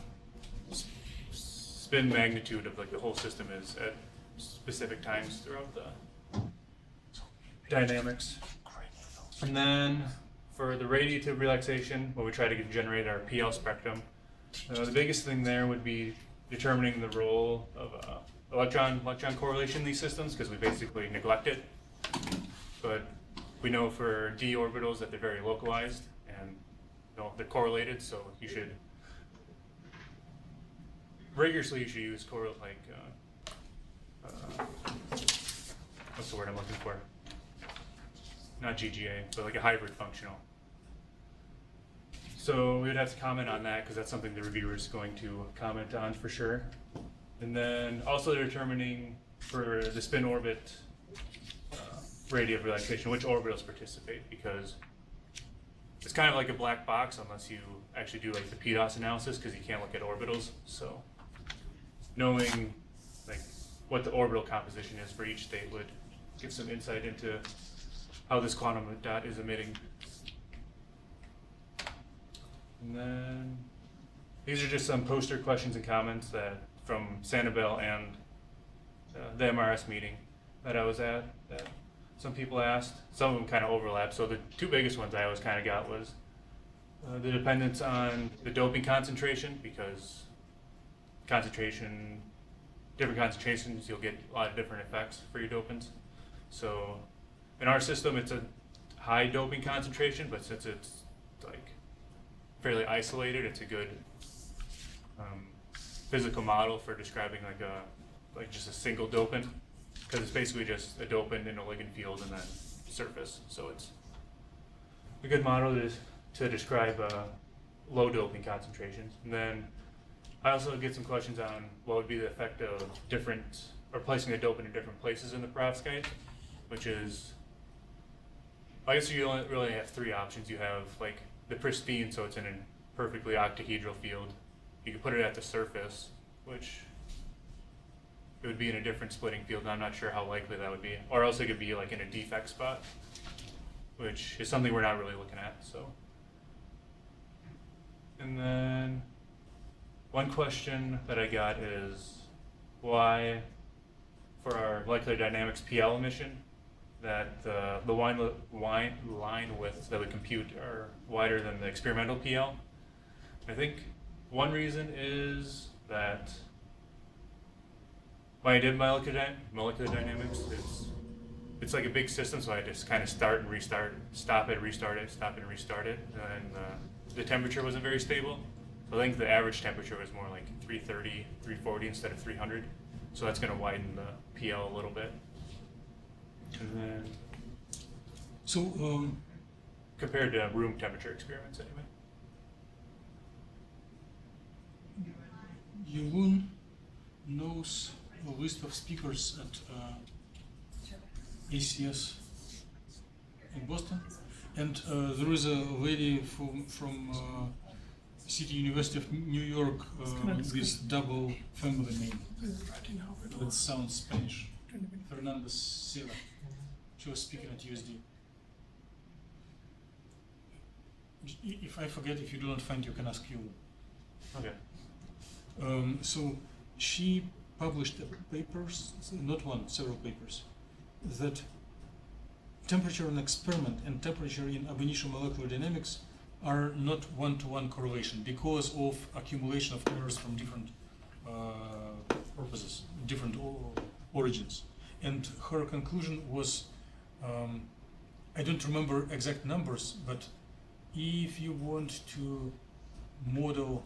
spin magnitude of the whole system is at specific times throughout the dynamics. And then for the radiative relaxation, when we try to generate our PL spectrum, the biggest thing there would be determining the role of electron correlation in these systems, because we basically neglect it. But we know for d orbitals that they're very localized and they're correlated, so you should rigorously use what's the word I'm looking for? Not GGA, but a hybrid functional. So we would have to comment on that because that's something the reviewer is going to comment on for sure. And then also they're determining for the spin orbit radius of relaxation, which orbitals participate, because it's kind of like a black box unless you actually do like the PDOS analysis, because you can't look at orbitals. So knowing like what the orbital composition is for each state would give some insight into how this quantum dot is emitting. And then these are just some poster questions and comments that from Sanibel and the MRS meeting that I was at that some people asked. Some of them kind of overlap. So the two biggest ones I always kind of got was the dependence on the doping concentration, because different concentrations, you'll get a lot of different effects for your dopants. So in our system, it's a high doping concentration, but since it's like fairly isolated, it's a good physical model for describing like just a single dopant, because it's basically just a dopant in a ligand field and then surface. So it's a good model to describe low doping concentrations. And then I also get some questions on what would be the effect of placing a dopant in different places in the perovskite, which is, I guess you really have three options. You have like the pristine, so it's in a perfectly octahedral field. You could put it at the surface, which it would be in a different splitting field, and I'm not sure how likely that would be. Or else it could be like in a defect spot, which is something we're not really looking at. So, and then one question that I got is why, for our molecular dynamics PL emission, that the line widths that we compute are wider than the experimental PL. I think one reason is that when I did molecular dynamics, it's like a big system, so I just kind of start and restart, stop it, restart it, stop it, and restart it, and the temperature wasn't very stable. So I think the average temperature was more like 330, 340 instead of 300. So that's going to widen the PL a little bit. And then, So, compared to room temperature experiments anyway. Yulun knows a list of speakers at ACS in Boston, and there is a lady from City University of New York with double family name. That sounds Spanish. Fernanda Sela. She was speaking at USD. If I forget, if you do not find, you can ask you. Okay. So she published papers, not one, several papers, that temperature in experiment and temperature in ab initio molecular dynamics are not one-to-one correlation because of accumulation of errors from different purposes, different origins. And her conclusion was, I don't remember exact numbers, but if you want to model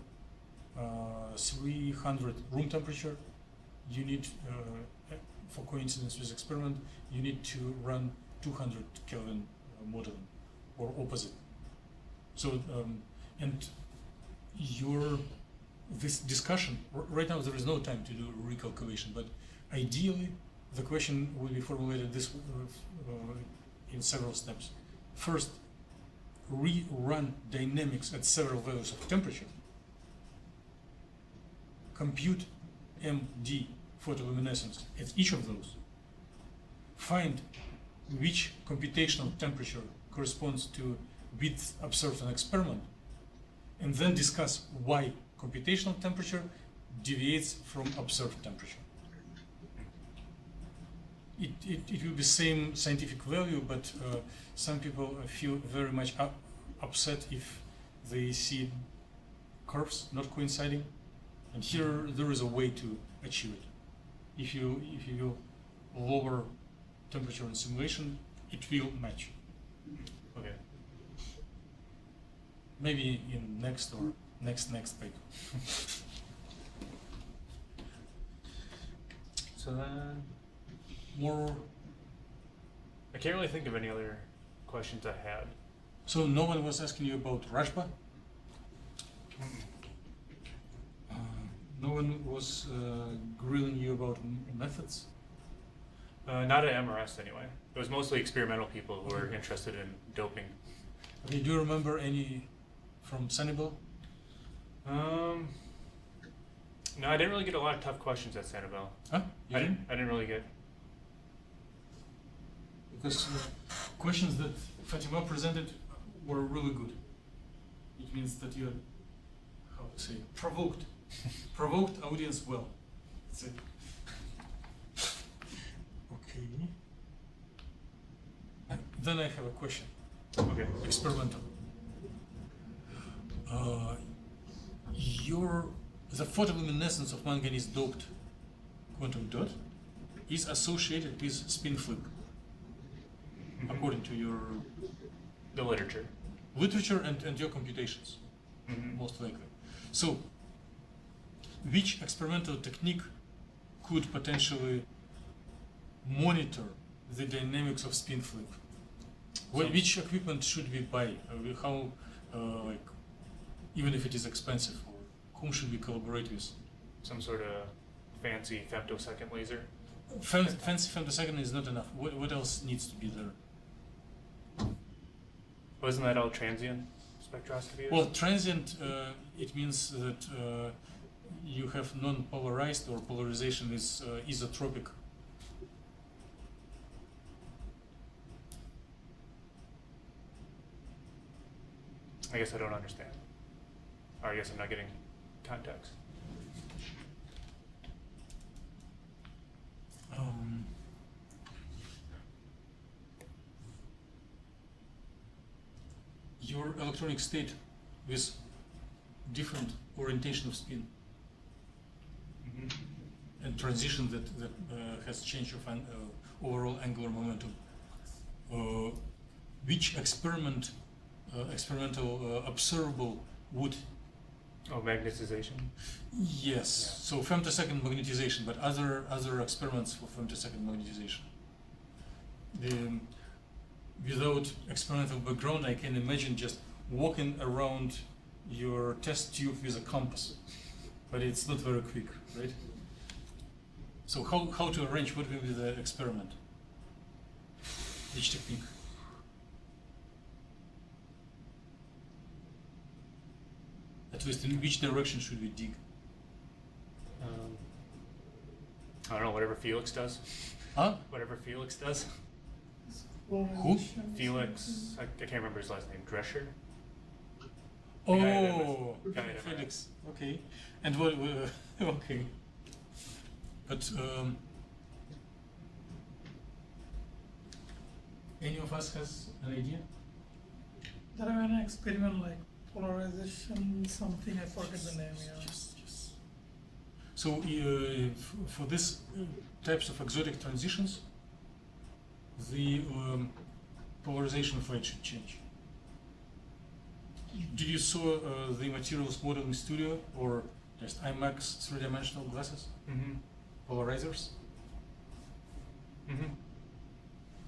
300 room temperature, you need, for coincidence with experiment, you need to run 200 Kelvin modeling, or opposite. So, and this discussion, right now there is no time to do recalculation, but ideally the question will be formulated in several steps. First, rerun dynamics at several values of temperature, compute MD photoluminescence at each of those, find which computational temperature corresponds to width observed in experiment, and then discuss why computational temperature deviates from observed temperature. It will be same scientific value, but some people feel very much upset if they see curves not coinciding, and here there is a way to achieve it. If you lower temperature in simulation, it will match. Okay. Maybe in next or next paper. So then, More. I can't really think of any other questions I had. So no one was asking you about Rashba? No one was grilling you about methods? Not at MRS anyway. It was mostly experimental people who were interested in doping. Okay, do you remember any from Sanibel? No, I didn't really get a lot of tough questions at Sanibel. Huh? You didn't? I didn't really get. Because questions that Fatima presented were really good. It means that you, how to say, provoked audience well. That's it. Okay. Then I have a question. Okay. Experimental. The photoluminescence of manganese doped quantum dot is associated with spin flip, according to your The literature. and your computations, Mm-hmm. most likely. So, which experimental technique could potentially monitor the dynamics of spin flip? Which equipment should we buy? How, even if it is expensive, or whom should we collaborate with? Some sort of fancy femtosecond laser. Fancy femtosecond is not enough. What else needs to be there? Wasn't that all transient spectroscopy? Well, transient, it means that you have non-polarized, or polarization is isotropic. I guess I don't understand. Or I guess I'm not getting context. Your electronic state with different orientation of spin and transition that has changed of overall angular momentum. Which experimental observable would? Oh, magnetization? Yes. Yeah. So femtosecond magnetization, but other experiments for femtosecond magnetization. Without experimental background, I can imagine just walking around your test tube with a compass, but it's not very quick, right? So how to arrange what will be the experiment? Which technique? At least in which direction should we dig? I don't know, whatever Felix does. Huh? Whatever Felix does. Who? Felix, I can't remember his last name. Drescher? Oh, Guy at Felix. Okay. And what? Okay. But any of us has an idea? There are an experiment like polarization, something, I forget the name, yeah. So for this types of exotic transitions, the polarization of light should change. Did you saw the materials modeling studio or just IMAX three-dimensional glasses? Mm-hmm. Polarizers? Mm-hmm.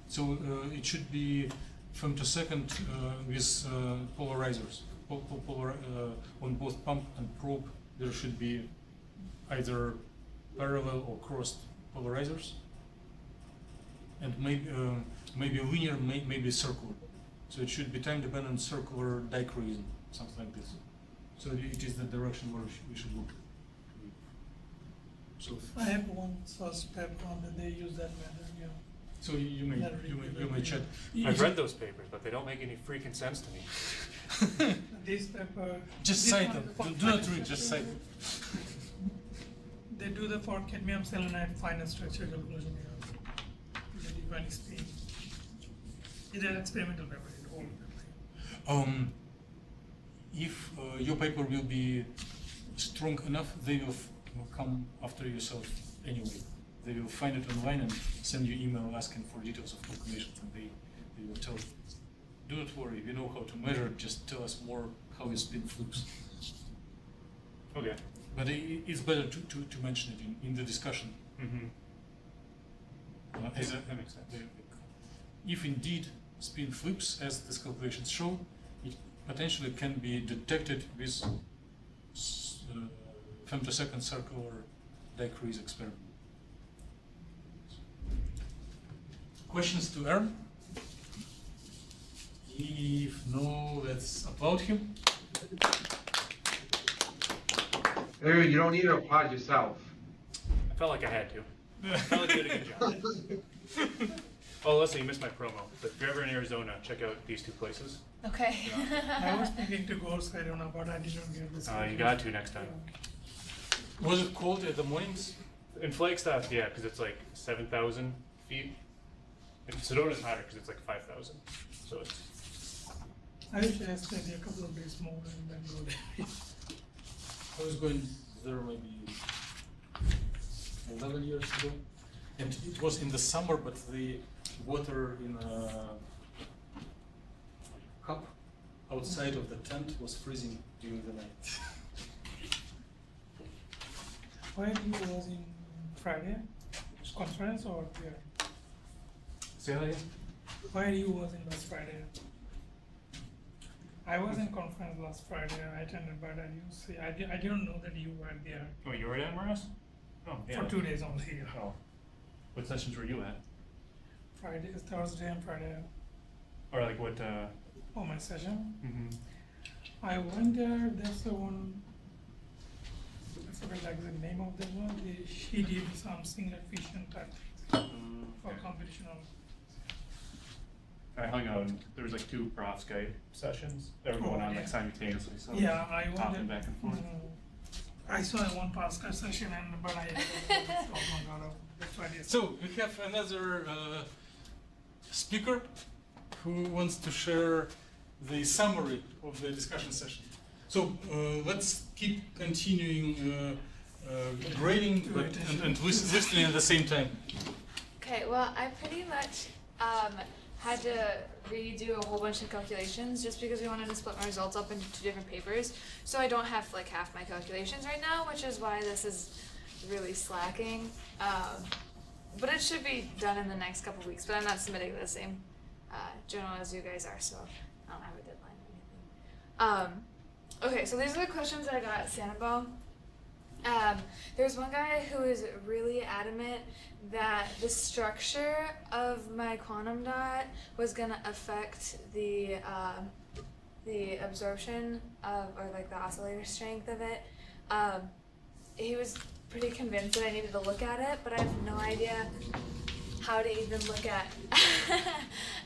So it should be femtosecond with polarizers. On both pump and probe, there should be either parallel or crossed polarizers, and maybe linear, maybe circular. So it should be time-dependent circular dichroism, something like this. So it is the direction where we should look. So I have one first paper on that they use that method, yeah. so you may chat. I've read those papers, but they don't make any freaking sense to me. This paper. Just this cite one them. is for Do not fine read. Just structure. cite them. They do the for cadmium selenide finite structure calculation, yeah. They define speed. It's an experimental paper, it's old paper. If your paper will be strong enough, they will come after yourself anyway. They will find it online and send you email asking for details of calculations, and they will tell you. Do not worry, we know how to measure it, just tell us more how your spin flips. Okay. But it's better to mention it in the discussion. Mm-hmm. That makes sense. If indeed spin flips, as these calculations show, it potentially can be detected with femtosecond circular decrease experiment. Questions to Aaron? If no, that's about him. Aaron, you don't need to applaud yourself. I felt like I had to. I felt like you did a good job. Oh, listen, you missed my promo. But if you're ever in Arizona, check out these two places. Okay. I was thinking to go to Arizona, but I didn't get this. You got to next time. Was it cold at the mornings? In Flagstaff, yeah, because it's like 7,000 feet. In Sedona doesn't matter because it's like 5,000. So it's. I wish I stayed a couple of days more and then go there. I was going there maybe 11 years ago, and it was in the summer, but the water in a cup outside of the tent was freezing during the night. Where you was in Friday? Conference or here? Say that again? Where you was in last Friday? I was in conference last Friday. I attended, but I didn't know that you were there. Oh, you were at MRS? Oh, yeah. For 2 days only. Yeah. Oh. What sessions were you at? Friday, Thursday, and Friday. Or like what? Oh, my session. Mm-hmm. I went there. There's the one. I forget like the name of the one. She did some single fission type for competition. I hung out and there was like 2 prof Skype sessions that were going on like simultaneously. So Yeah, I went hopping there. back and forth. I saw one Pascal session, but I. Oh my God! That's why. So we have another speaker who wants to share the summary of the discussion session. So let's keep continuing grading and listening at the same time. Okay, well, I pretty much had to redo a whole bunch of calculations just because we wanted to split my results up into 2 different papers. So I don't have like half my calculations right now, which is why this is really slacking. But it should be done in the next couple weeks, but I'm not submitting the same journal as you guys are, so I don't have a deadline or anything. Okay, so these are the questions that I got at Sanibel. There's one guy who is really adamant that the structure of my quantum dot was gonna affect the absorption of, or like the oscillator strength of it. He was pretty convinced that I needed to look at it, but I have no idea how to even look at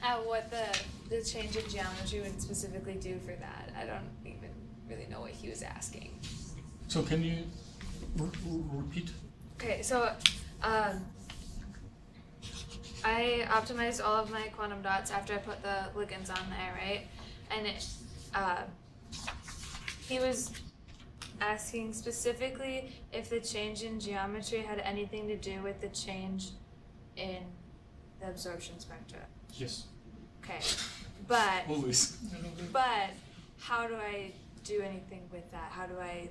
at what the change in geometry would specifically do for that. I don't even really know what he was asking. So can you repeat? Okay, so I optimized all of my quantum dots after I put the ligands on there, right? And it, he was asking specifically if the change in geometry had anything to do with the change in the absorption spectra. Yes. Okay, but Always. but how do I do anything with that? How do I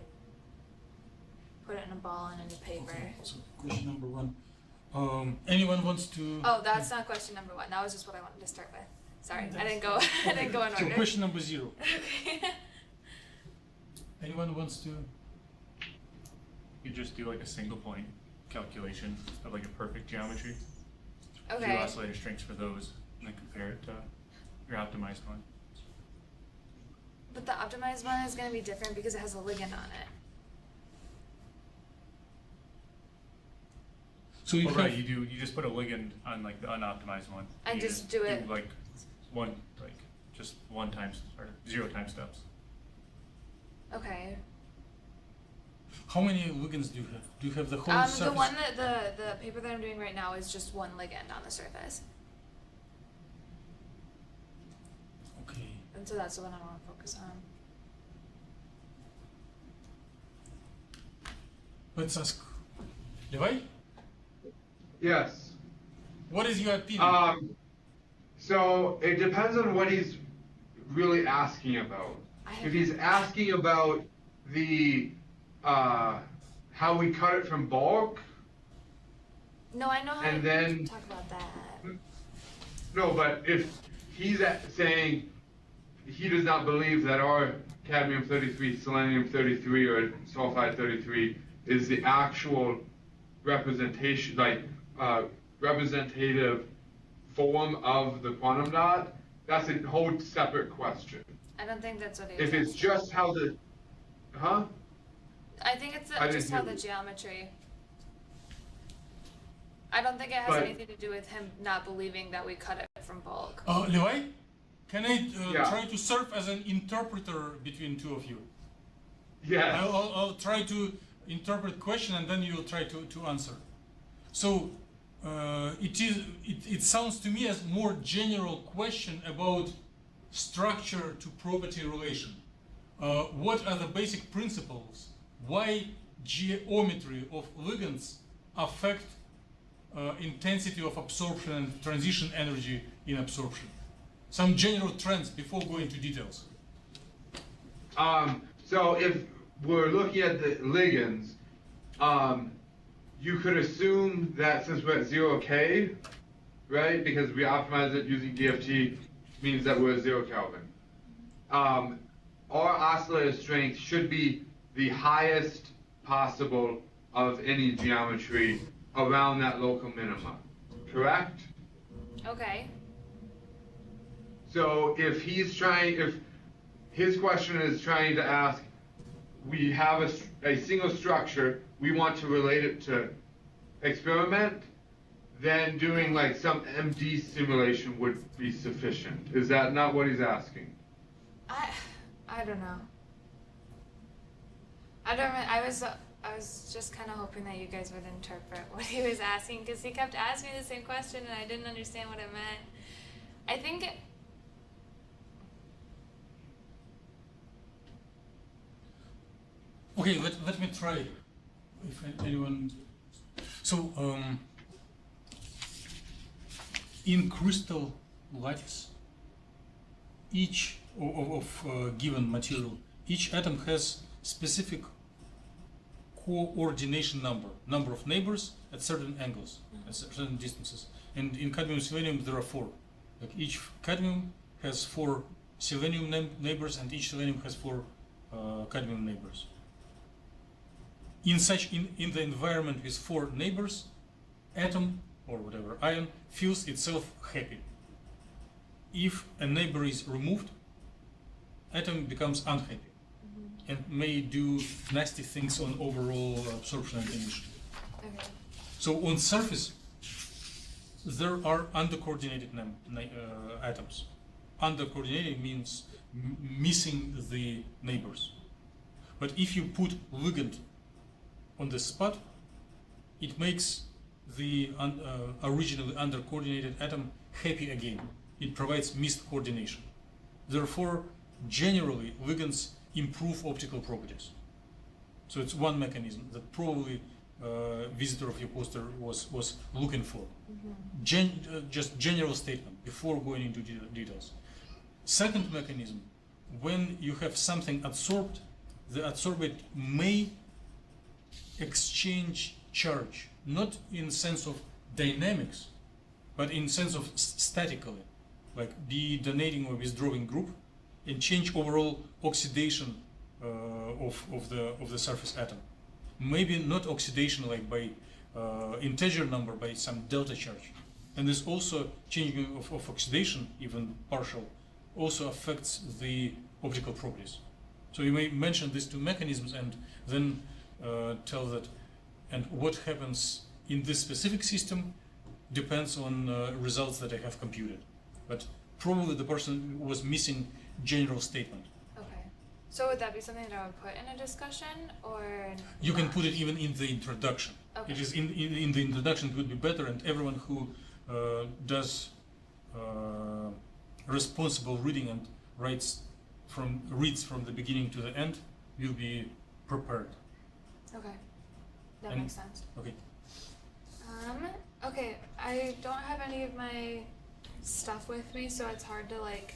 put it in a ball and in a paper? Okay. So question number 1. Anyone wants to? Oh, that's not question number 1. That was just what I wanted to start with. Sorry, I didn't go. I didn't go in order. So question number 0. Okay. Anyone wants to? You just do like a single point calculation of like a perfect geometry. Do Okay. oscillator strengths for those, and then compare it to your optimized one. But the optimized one is going to be different because it has a ligand on it. So you Well, have, right, you just put a ligand on like the unoptimized one. And you just do it. like just 1 times or 0 time steps. Okay. how many ligands do you have? Do you have the whole surface? The one that the paper that I'm doing right now is just 1 ligand on the surface, Okay. and so that's the one I want to focus on. Let's ask Levi. Yes. What is your opinion? So it depends on what he's really asking about. If he's asking about the how we cut it from bulk, No, I know how and to then talk about that. no, but if he's saying he does not believe that our cadmium-33, selenium-33, or sulfide-33 is the actual representation, like representative form of the quantum dot, that's a whole separate question. I don't think that's what he was If it's asking. just how the, huh? I think it's I just didn't how hear the you. geometry. I don't think it has But- anything to do with him not believing that we cut it from bulk. Levi, can I Yeah. try to serve as an interpreter between two of you? Yes. I'll try to interpret question and then you'll try to answer. So it sounds to me as more general question about structure to property relation. What are the basic principles? Why geometry of ligands affect intensity of absorption and transition energy in absorption? Some general trends before going into details. So if we're looking at the ligands, you could assume that since we're at 0K, right, because we optimize it using DFT, means that we're at 0 Kelvin. Our oscillator strength should be the highest possible of any geometry around that local minima, correct? Okay. So if his question is trying to ask, we have a single structure, we want to relate it to experiment, then doing like some MD simulation would be sufficient. Is that not what he's asking? I don't know. I was just kind of hoping that you guys would interpret what he was asking, because he kept asking me the same question and I didn't understand what it meant. I think Okay, let me try. If anyone, so in crystal lattice, each of given material, each atom has specific coordination number of neighbors at certain angles, at certain distances. And in cadmium selenium there are 4. Like each cadmium has 4 selenium neighbors, and each selenium has 4 cadmium neighbors. In the environment with 4 neighbors, atom or whatever ion feels itself happy. If a neighbor is removed, atom becomes unhappy and may do nasty things on overall absorption and emission. okay. So on surface, there are undercoordinated atoms. Undercoordinated means missing the neighbors. But if you put ligand on the spot, it makes the originally undercoordinated atom happy again. It provides missed coordination. Therefore, generally, ligands improve optical properties. So it's one mechanism that probably visitor of your poster was looking for. Just general statement before going into details. Second mechanism, when you have something adsorbed, the adsorbate may exchange charge, not in sense of dynamics, but in sense of statically, like be donating or withdrawing group, and change overall oxidation of the surface atom. Maybe not oxidation like by integer number, by some delta charge. And this also changing of oxidation, even partial, also affects the optical properties. So you may mention these 2 mechanisms and then tell that, and what happens in this specific system depends on results that I have computed. But probably the person was missing general statement. Okay. So would that be something that I would put in a discussion, or You can not? put it even in the introduction. Okay. It is in the introduction, it would be better, and everyone who does responsible reading and reads from the beginning to the end will be prepared. Okay. That And- makes sense. Okay. Okay, I don't have any of my stuff with me, so it's hard to like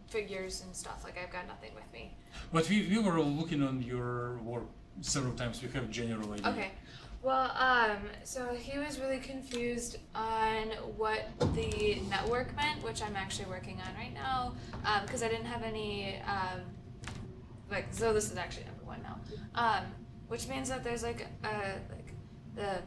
figures and stuff. Like I've got nothing with me. But we were looking on your work several times. We have a general idea. Okay. Well, so he was really confused on what the network meant, which I'm actually working on right now, because I didn't have any, so this is actually number one now, which means that there's the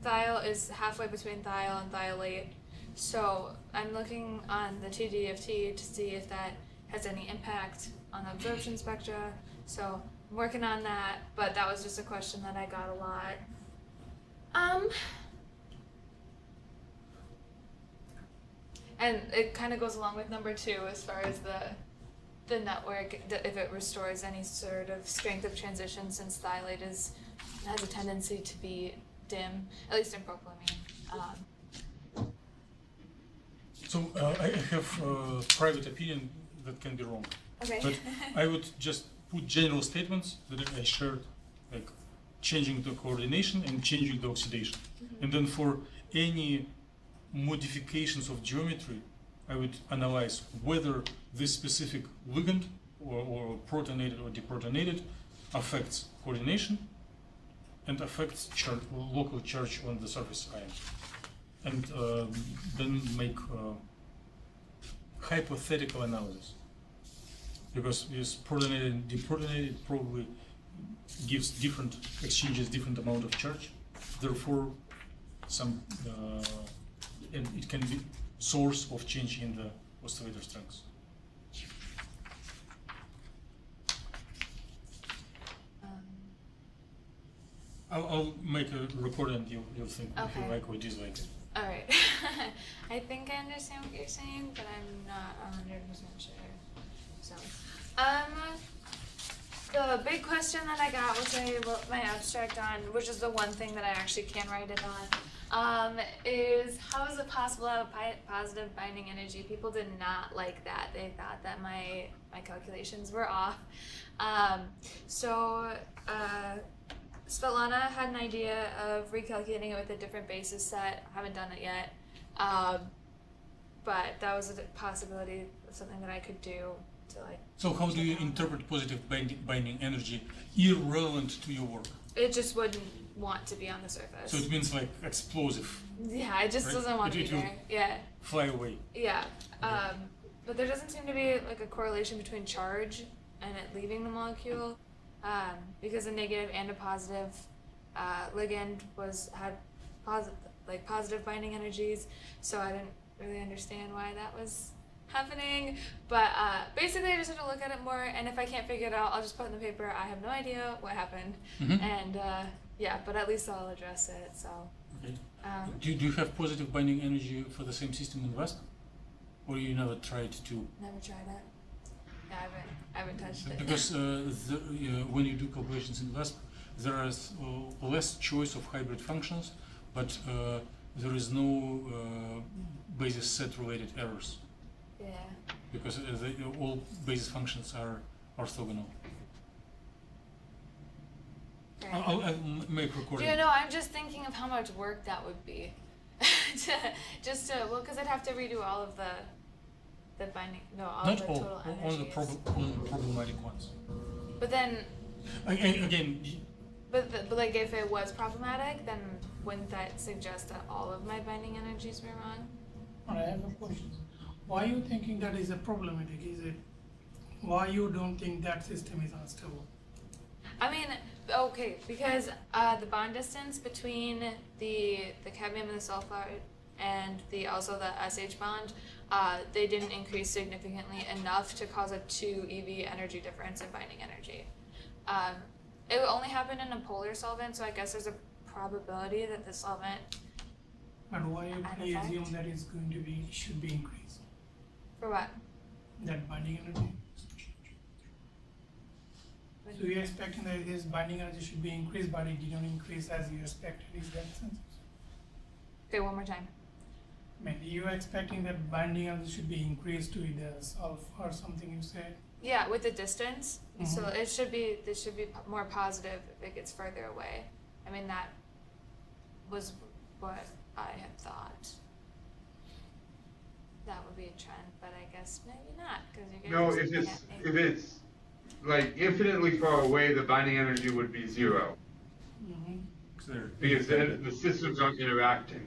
thiol is halfway between thiol and thiolate. So I'm looking on the TDFT to see if that has any impact on the absorption spectra. So I'm working on that, but that was just a question that I got a lot. And it kind of goes along with number two as far as the network, if it restores any sort of strength of transition, since thiolate has a tendency to be dim, at least in propylamine. So I have a private opinion that can be wrong. Okay. But I would just put general statements that I shared, like changing the coordination and changing the oxidation. Mm-hmm. And then for any modifications of geometry, I would analyze whether this specific ligand or protonated or deprotonated affects coordination and affects local charge on the surface ion. And then make hypothetical analysis. Because is protonated and deprotonated probably gives different exchanges, different amount of charge. Therefore, some and it can be source of change in the oscillator strengths. I'll make a recording and you'll think if you Okay. like or dislike it. All right. I think I understand what you're saying, but I'm not 100% sure. So, the big question that I got, which I wrote my abstract on, which is the one thing that I actually can write it on, is how is it possible to have a positive binding energy? People did not like that. They thought that my calculations were off. Svetlana had an idea of recalculating it with a different basis set. I haven't done it yet. But that was a possibility of something that I could do to So how do you interpret positive binding energy irrelevant to your work? It just wouldn't want to be on the surface. So it means like explosive. Yeah, it just right? doesn't want to be It will there. Yeah. fly away. Yeah. But there doesn't seem to be like a correlation between charge and it leaving the molecule, because a negative and a positive ligand had positive binding energies. So I didn't really understand why that was happening. But basically, I just have to look at it more. And if I can't figure it out, I'll just put in the paper. I have no idea what happened. Mm-hmm. And yeah, but at least I'll address it. So. Okay. Do you have positive binding energy for the same system in VASP? Or you never tried to? Never tried it. Yeah, I haven't touched it. Because when you do calculations in VASP, there is less choice of hybrid functions, but there is no basis set related errors. Yeah. Because all basis functions are orthogonal. Right. I'll make recording. You know, I'm just thinking of how much work that would be. Because I'd have to redo all of the binding, all Not the all, total only the energies. problematic ones. But then, Again, but like if it was problematic, then wouldn't that suggest that all of my binding energies were wrong? I have a question. Why are you thinking that is a problematic? Is it why you don't think that system is unstable? I mean, okay, because the bond distance between the cadmium and the sulfide and also the SH bond, they didn't increase significantly enough to cause a 2 eV energy difference in binding energy. It only happened in a polar solvent, so I guess there's a probability that the solvent. But why you An assume effect? that is going to be should be increased? For what? That binding energy. So you're expecting that this binding energy should be increased, but it didn't increase as you expected. Is that sense? Okay, one more time. I mean, you're expecting that binding energy should be increased to either sulfur or something you said. Yeah, with the distance. So Mhm. it should be more positive if it gets further away. I mean, that was what I had thought. That would be a trend, but I guess maybe not, because you're No, just if looking it's at me. if it's like infinitely far away, the binding energy would be 0. Mm-hmm. because then the systems aren't interacting.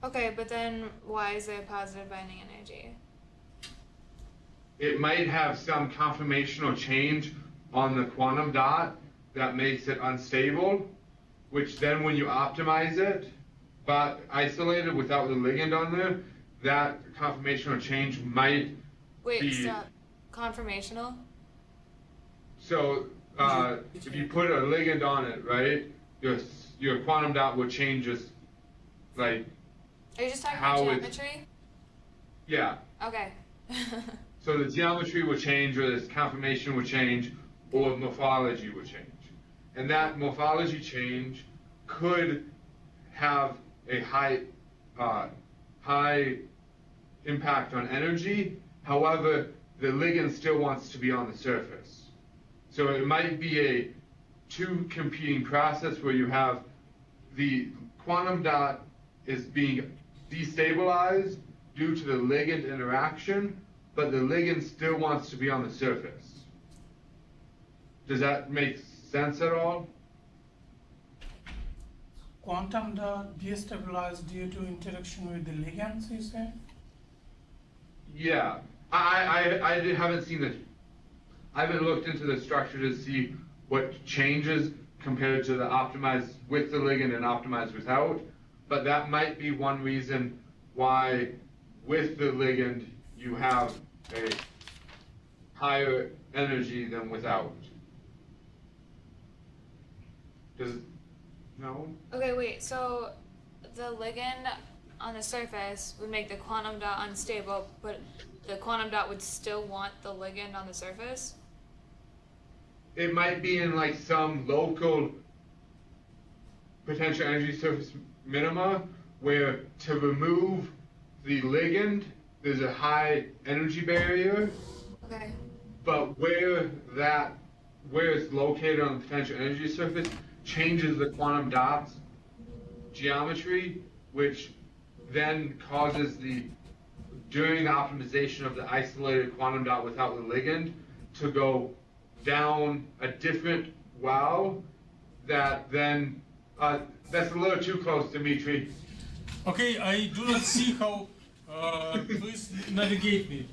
Okay, but then why is there a positive binding energy? It might have some conformational change on the quantum dot that makes it unstable, which then when you optimize it, but isolated without the ligand on there, that conformational change might Wait, be... stop. Conformational? So, if you put a ligand on it, right, your quantum dot will change just, like... Are you just talking how about it's- geometry? Yeah. Okay. So the geometry will change, or this conformation will change, or morphology will change. And that morphology change could have a high impact on energy. However, the ligand still wants to be on the surface. So it might be a two competing process where you have the quantum dot is being destabilized due to the ligand interaction, but the ligand still wants to be on the surface. Does that make sense at all? Quantum dot destabilized due to interaction with the ligands, you said? Yeah, I haven't seen the, I haven't looked into the structure to see what changes compared to the optimized with the ligand and optimized without, but that might be one reason why with the ligand you have a higher energy than without. Does, no? Okay, wait, so the ligand on the surface would make the quantum dot unstable, but the quantum dot would still want the ligand on the surface? It might be in like some local potential energy surface minima where to remove the ligand, there's a high energy barrier, Okay. but where it's located on the potential energy surface changes the quantum dots geometry, which then causes during the optimization of the isolated quantum dot without the ligand to go down a different wow that then, that's a little too close, Dimitri. Okay, I do not see how. Please navigate me.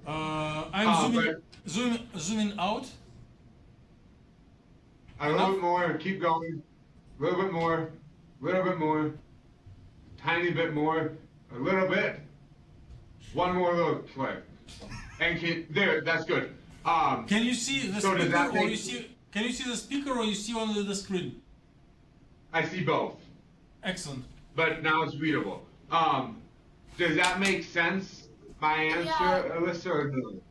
I'm zooming out. A little bit more, keep going. A little bit more, tiny bit more, a little bit. One more little clip. And there, that's good. Can you see the So does speaker, that or make- you see? Can you see the speaker, or you see only the screen? I see both, Excellent. but now it's readable. Does that make sense, my answer, Yeah. Alyssa, or no?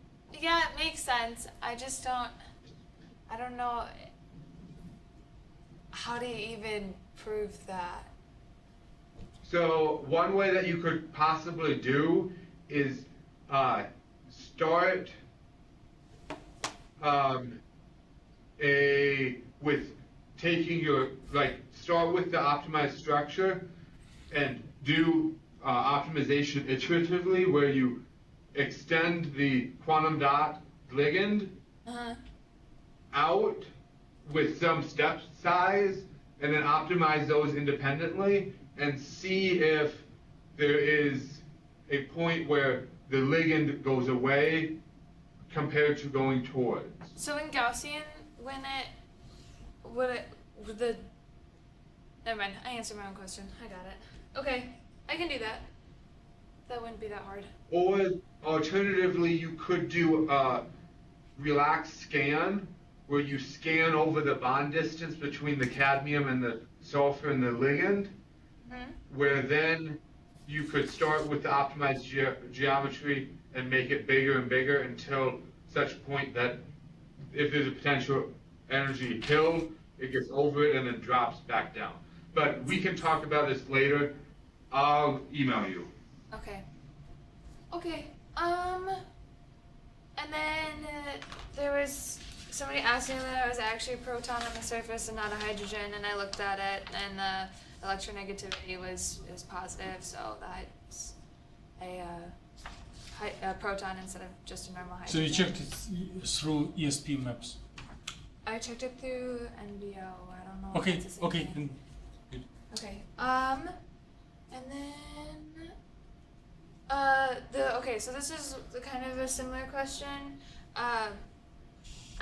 Yeah, it makes sense. I don't know how do you even prove that? So one way that you could possibly do is start start with the optimized structure and do optimization iteratively, where you extend the quantum dot ligand out with some step size, and then optimize those independently and see if there is a point where the ligand goes away compared to going towards. So in Gaussian, never mind, I answered my own question. I got it. Okay, I can do that. That wouldn't be that hard. Or alternatively, you could do a relaxed scan, where you scan over the bond distance between the cadmium and the sulfur and the ligand, where then you could start with the optimized geometry and make it bigger and bigger until such point that if there's a potential energy hill, it gets over it and then drops back down. But we can talk about this later. I'll email you. Okay. Okay. And then there was somebody asking that it was actually a proton on the surface and not a hydrogen, and I looked at it, and the electronegativity is positive, so that's a proton instead of just a normal So you hydrogen. checked it through ESP maps. I checked it through NBO. I don't know. Okay, if it's the same okay. thing. Good. Okay. And then so this is kind of a similar question. I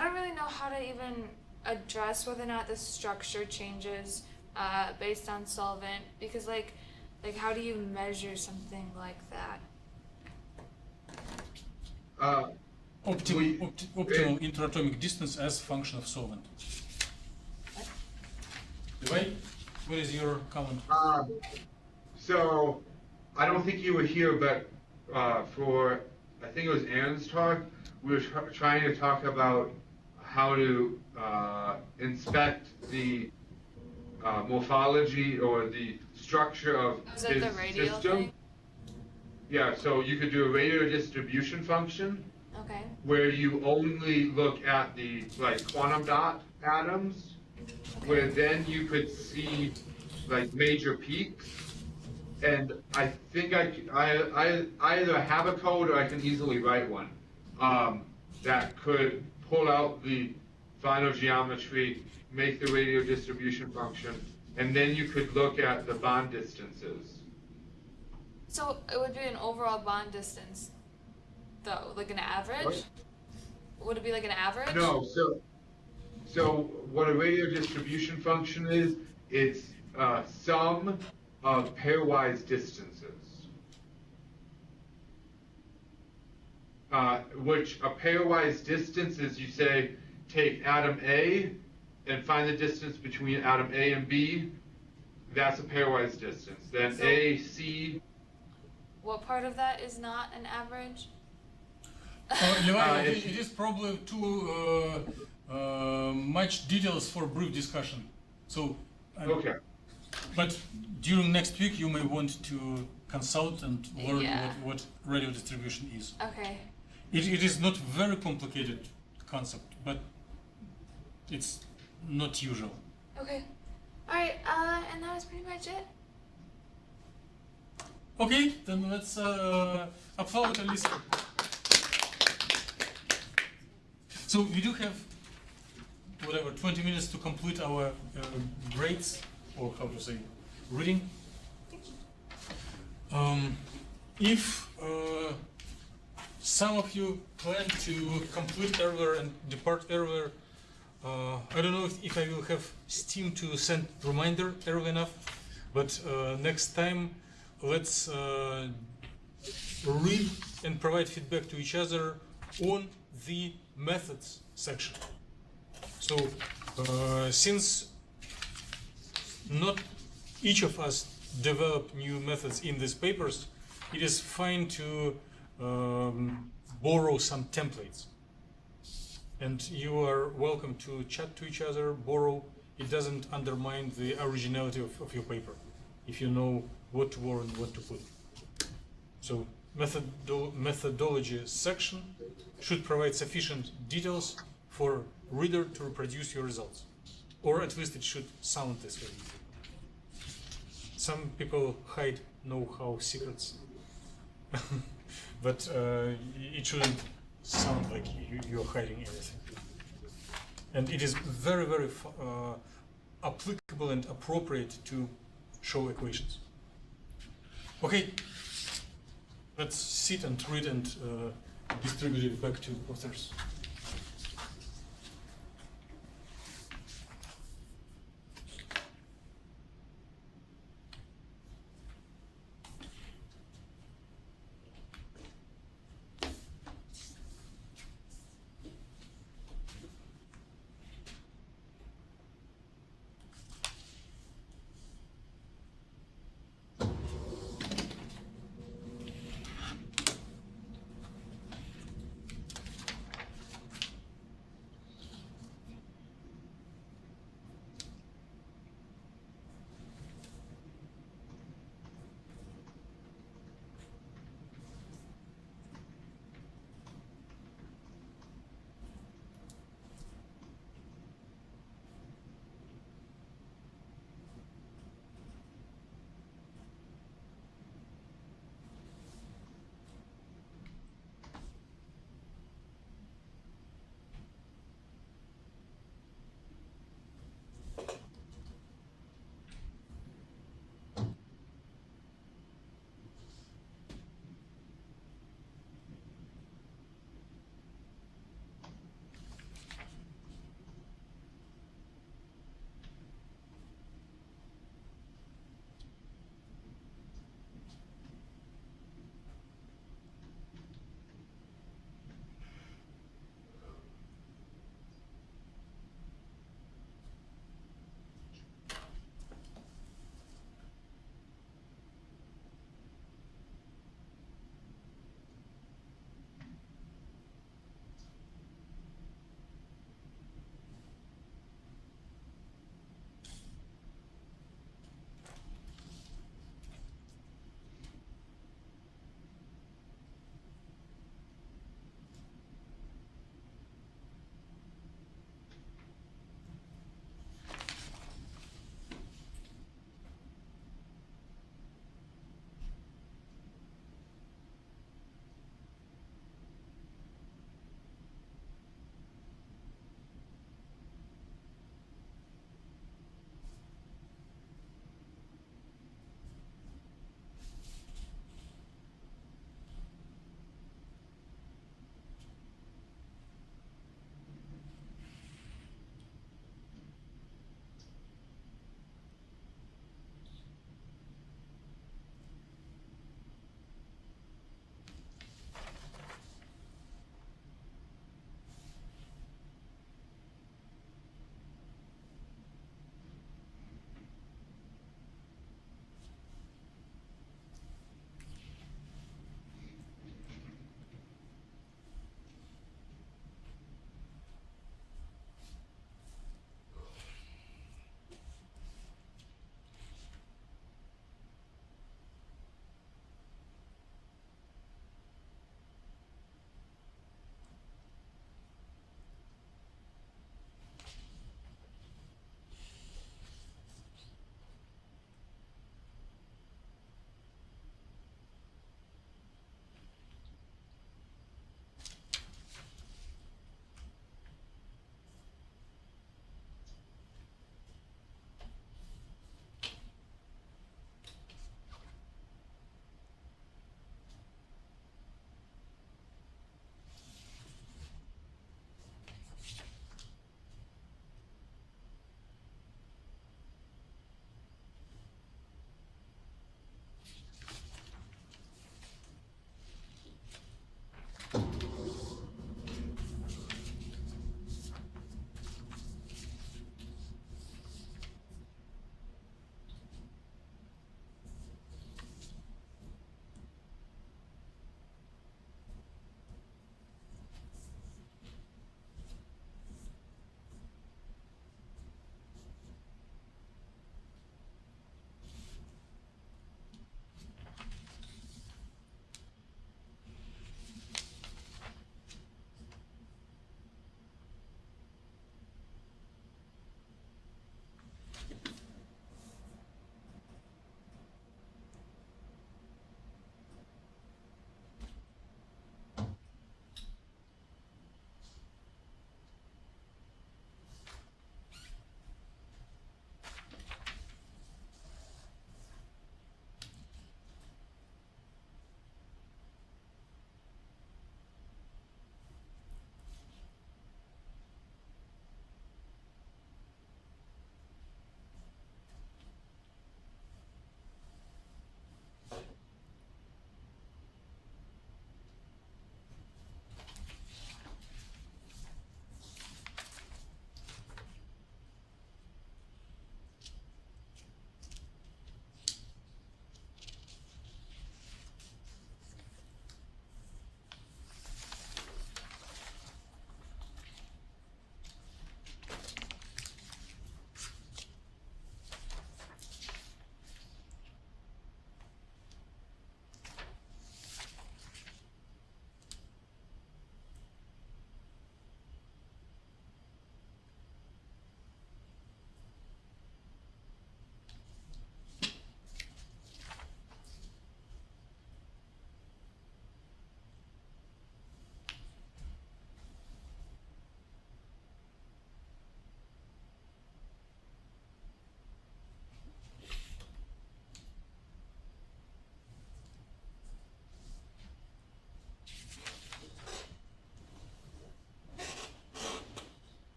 don't really know how to even address whether or not the structure changes based on solvent, because like how do you measure something like that? Optimal interatomic distance as function of solvent. Right? What is your comment? So I don't think you were here, but for I think it was Aaron's talk, we were trying to talk about how to inspect the morphology or the structure of Is that his the radial system. thing? Yeah, so you could do a radial distribution function Okay. where you only look at the quantum dot atoms, where then you could see like major peaks. And I think I either have a code or I can easily write one that could pull out the final geometry, make the radial distribution function, and then you could look at the bond distances. So it would be an overall bond distance, though, like an average? What? Would it be like an average? No, so what a radial distribution function is, it's sum of pairwise distances. Which a pairwise distance is, you say, take atom A and find the distance between atom A and B. That's a pairwise distance. Then So- A, C. What part of that is not an average? Levi, it is probably too much details for brief discussion. So, Okay. but during next week you may want to consult and learn Yeah. what radial distribution is. Okay. It is not very complicated concept, but it's not usual. Okay. Alright, and that was pretty much it. Okay, then let's applaud Elisa. So we do have, 20 minutes to complete our grades, or how to say, reading. If some of you plan to complete earlier and depart earlier, I don't know if I will have Steam to send reminder early enough, but next time let's read and provide feedback to each other on the methods section. So since not each of us develop new methods in these papers, it is fine to borrow some templates. And you are welcome to chat to each other, borrow. It doesn't undermine the originality of your paper, if you know what to borrow and what to put. So methodology section should provide sufficient details for reader to reproduce your results. Or at least it should sound this way. Some people hide know-how secrets, but it shouldn't sound like you're hiding everything. And it is very, very applicable and appropriate to show equations. Okay, let's sit and read and distribute it back to authors.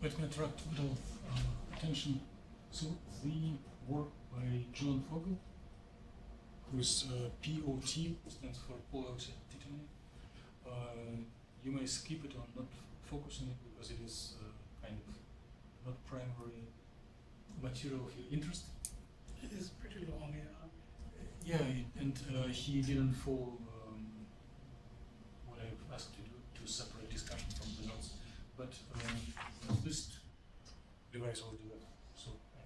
Let me attract a bit of attention. So the work by John Fogel, whose POT stands for polar-oxide titanium. You may skip it or not focus on it because it is kind of not primary material of your interest. It is pretty long, yeah. Yeah, and he didn't follow what I've asked you to separate discussion from results. But at least Levi's already left. So I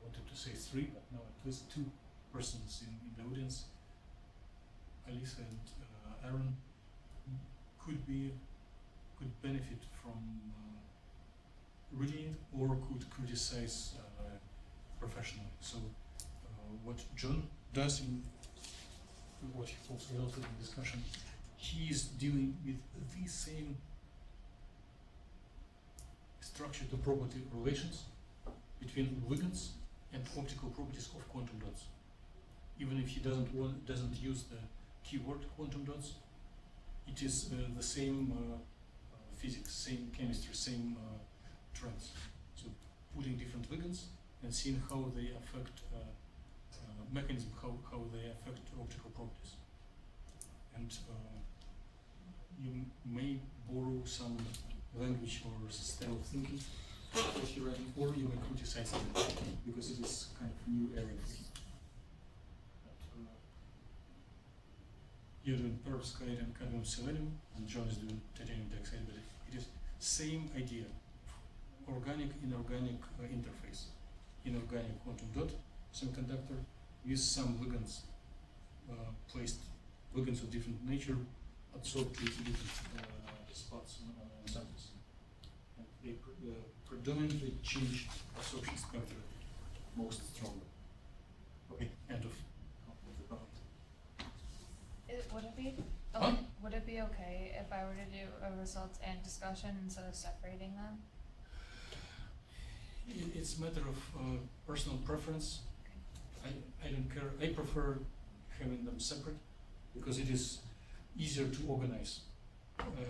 wanted to say three, but now at least two persons in the audience, Alisa and Aaron, could benefit from reading it or could criticize professionally. So what John does in what he calls relative discussion, he is dealing with the same structure to property relations between Ligands and optical properties of quantum dots. Even if he doesn't use the keyword quantum dots, it is the same physics, same chemistry, same trends. So putting different Ligands and seeing how they affect mechanism, how they affect optical properties. And you may borrow some language or style of thinking what you're writing, or you may criticize it because it is kind of new area for you. You're doing perovskite and cadmium selenium, and John is doing titanium dioxide, but it is same idea. Organic inorganic interface. Inorganic quantum dot semiconductor with some Ligands placed, Ligands of different nature absorbed to different spots on the surface. And they predominantly change absorption spectra most strongly. Okay, end of the comment. Would it be okay if I were to do a results and discussion instead of separating them? It's a matter of personal preference. I don't care. I prefer having them separate because it is easier to organize.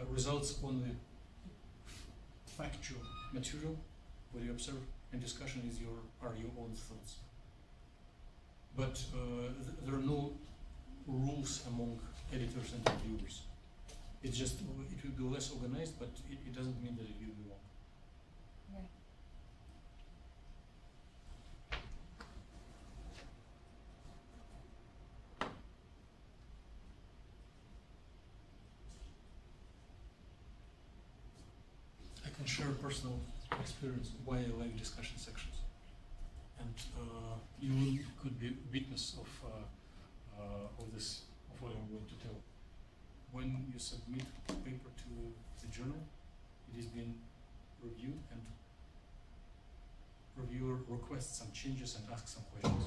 Results on the factual material, what you observe, and discussion are your own thoughts. But there are no rules among editors and reviewers. It's just, it will be less organized, but it doesn't mean that it will be wrong. Okay. I can share personal experience why I like discussion sections. And you could be witness of this, of what I'm going to tell. When you submit a paper to the journal, it is being reviewed, and reviewer requests some changes and asks some questions.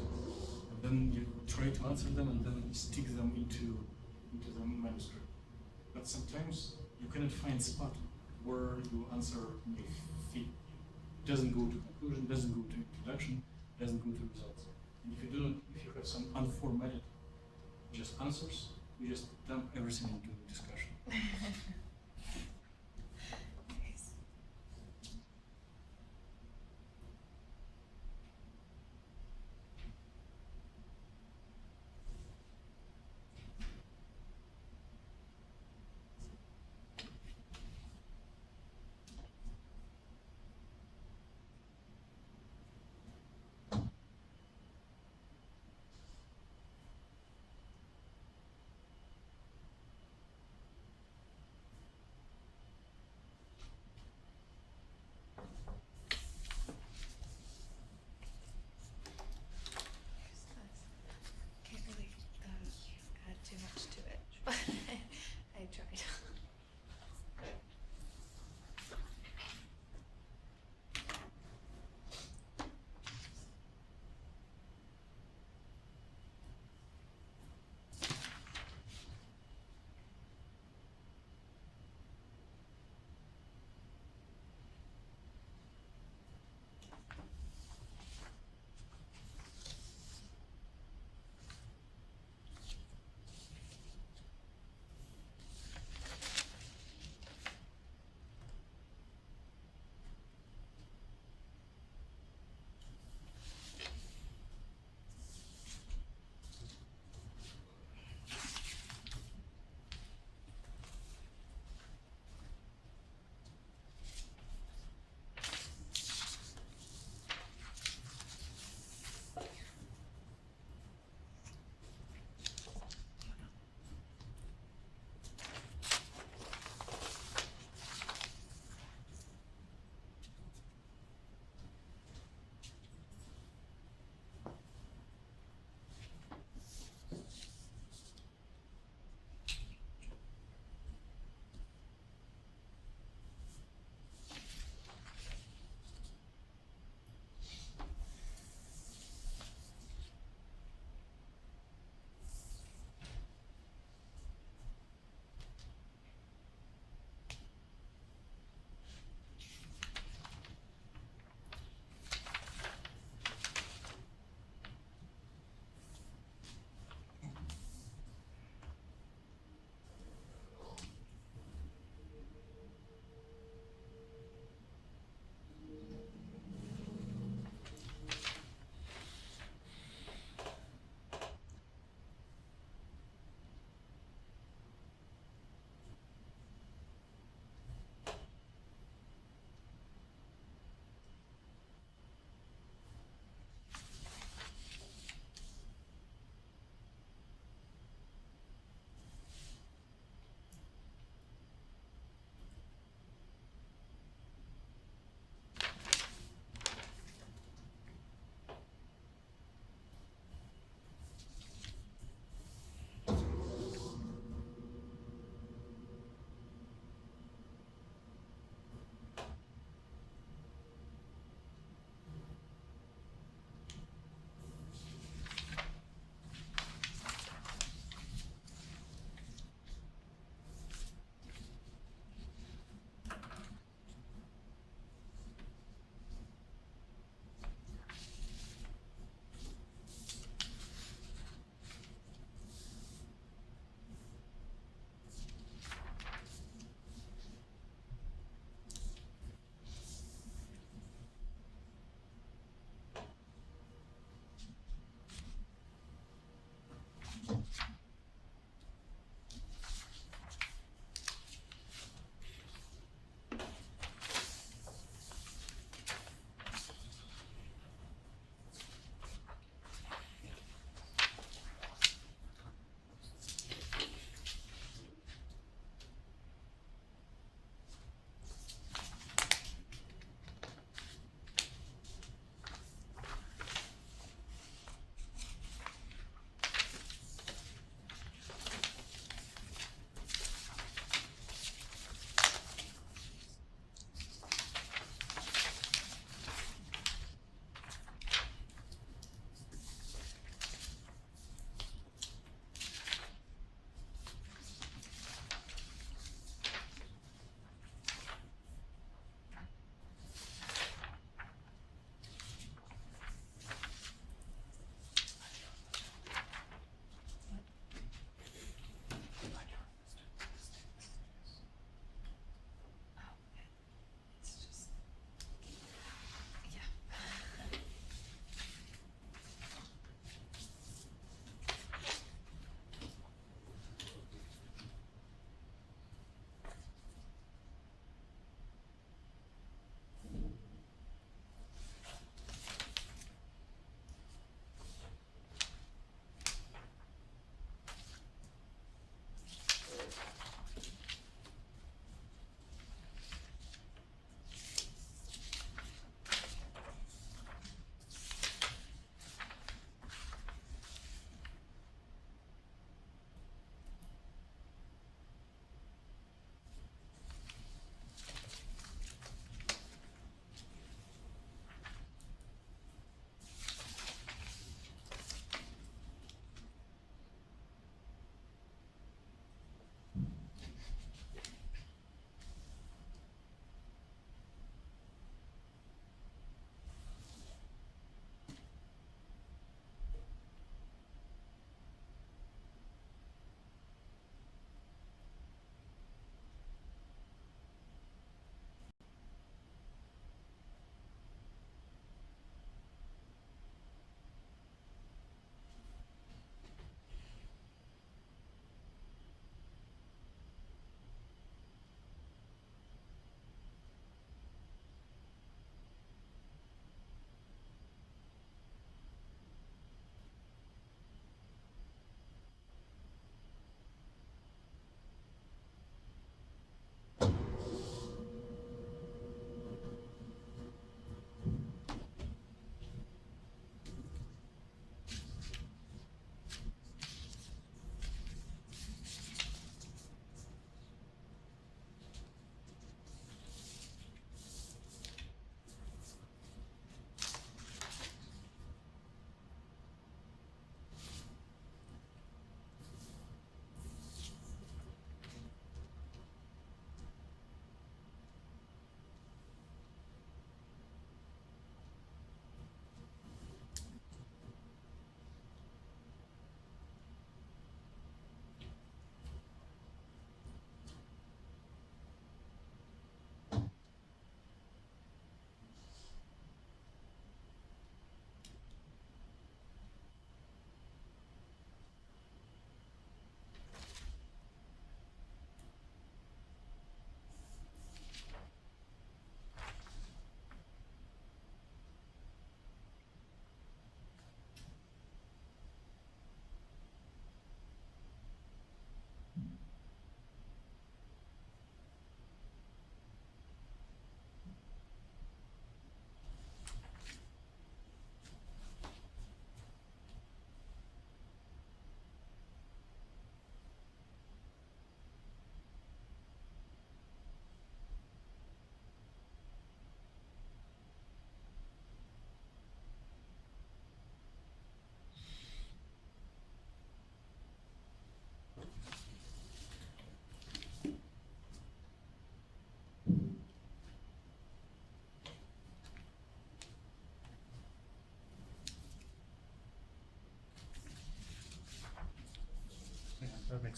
And then you try to answer them and then stick them into the manuscript. But sometimes you cannot find spot where your answer may fit. It doesn't go to conclusion, doesn't go to introduction, doesn't go to results. And if you have some unformatted just answers, you just dump everything into the discussion. Nice.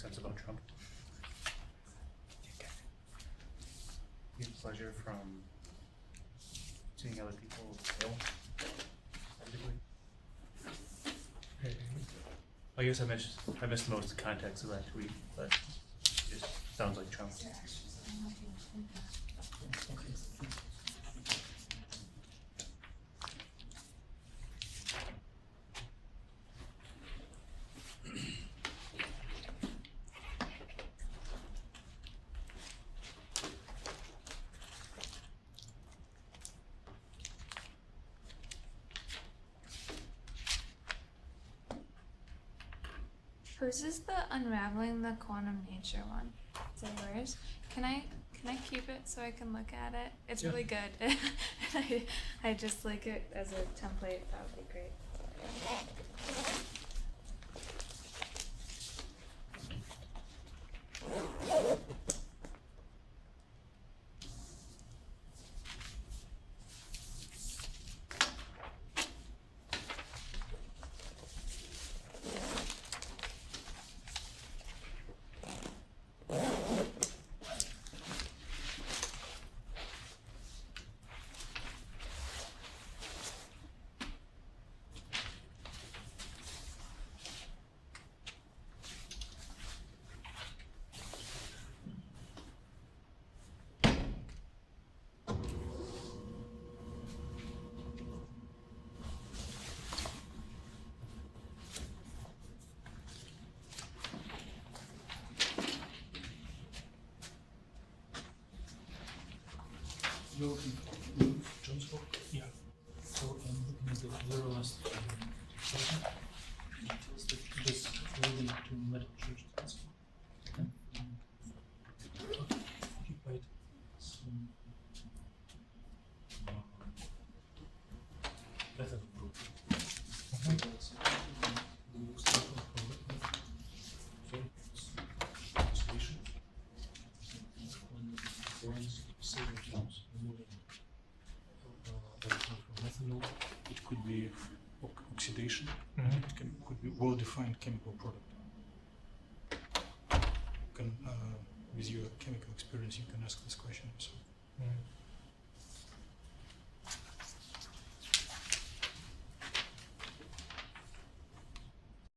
sense about Trump. We have pleasure from seeing other people fail. I guess I missed most of the context of that tweet, but it just sounds like Trump. Whose is the unraveling the quantum nature one? Is it yours? Can I keep it so I can look at it? It's really good. I just like it as a template. That would be great. You're looking for John's book? Yeah. So I'm looking at the very last section. It tells that this relating to medical church transfer. Occupied some method group. It could be oxidation. It could be well-defined chemical product. With your chemical experience, you can ask this question. So.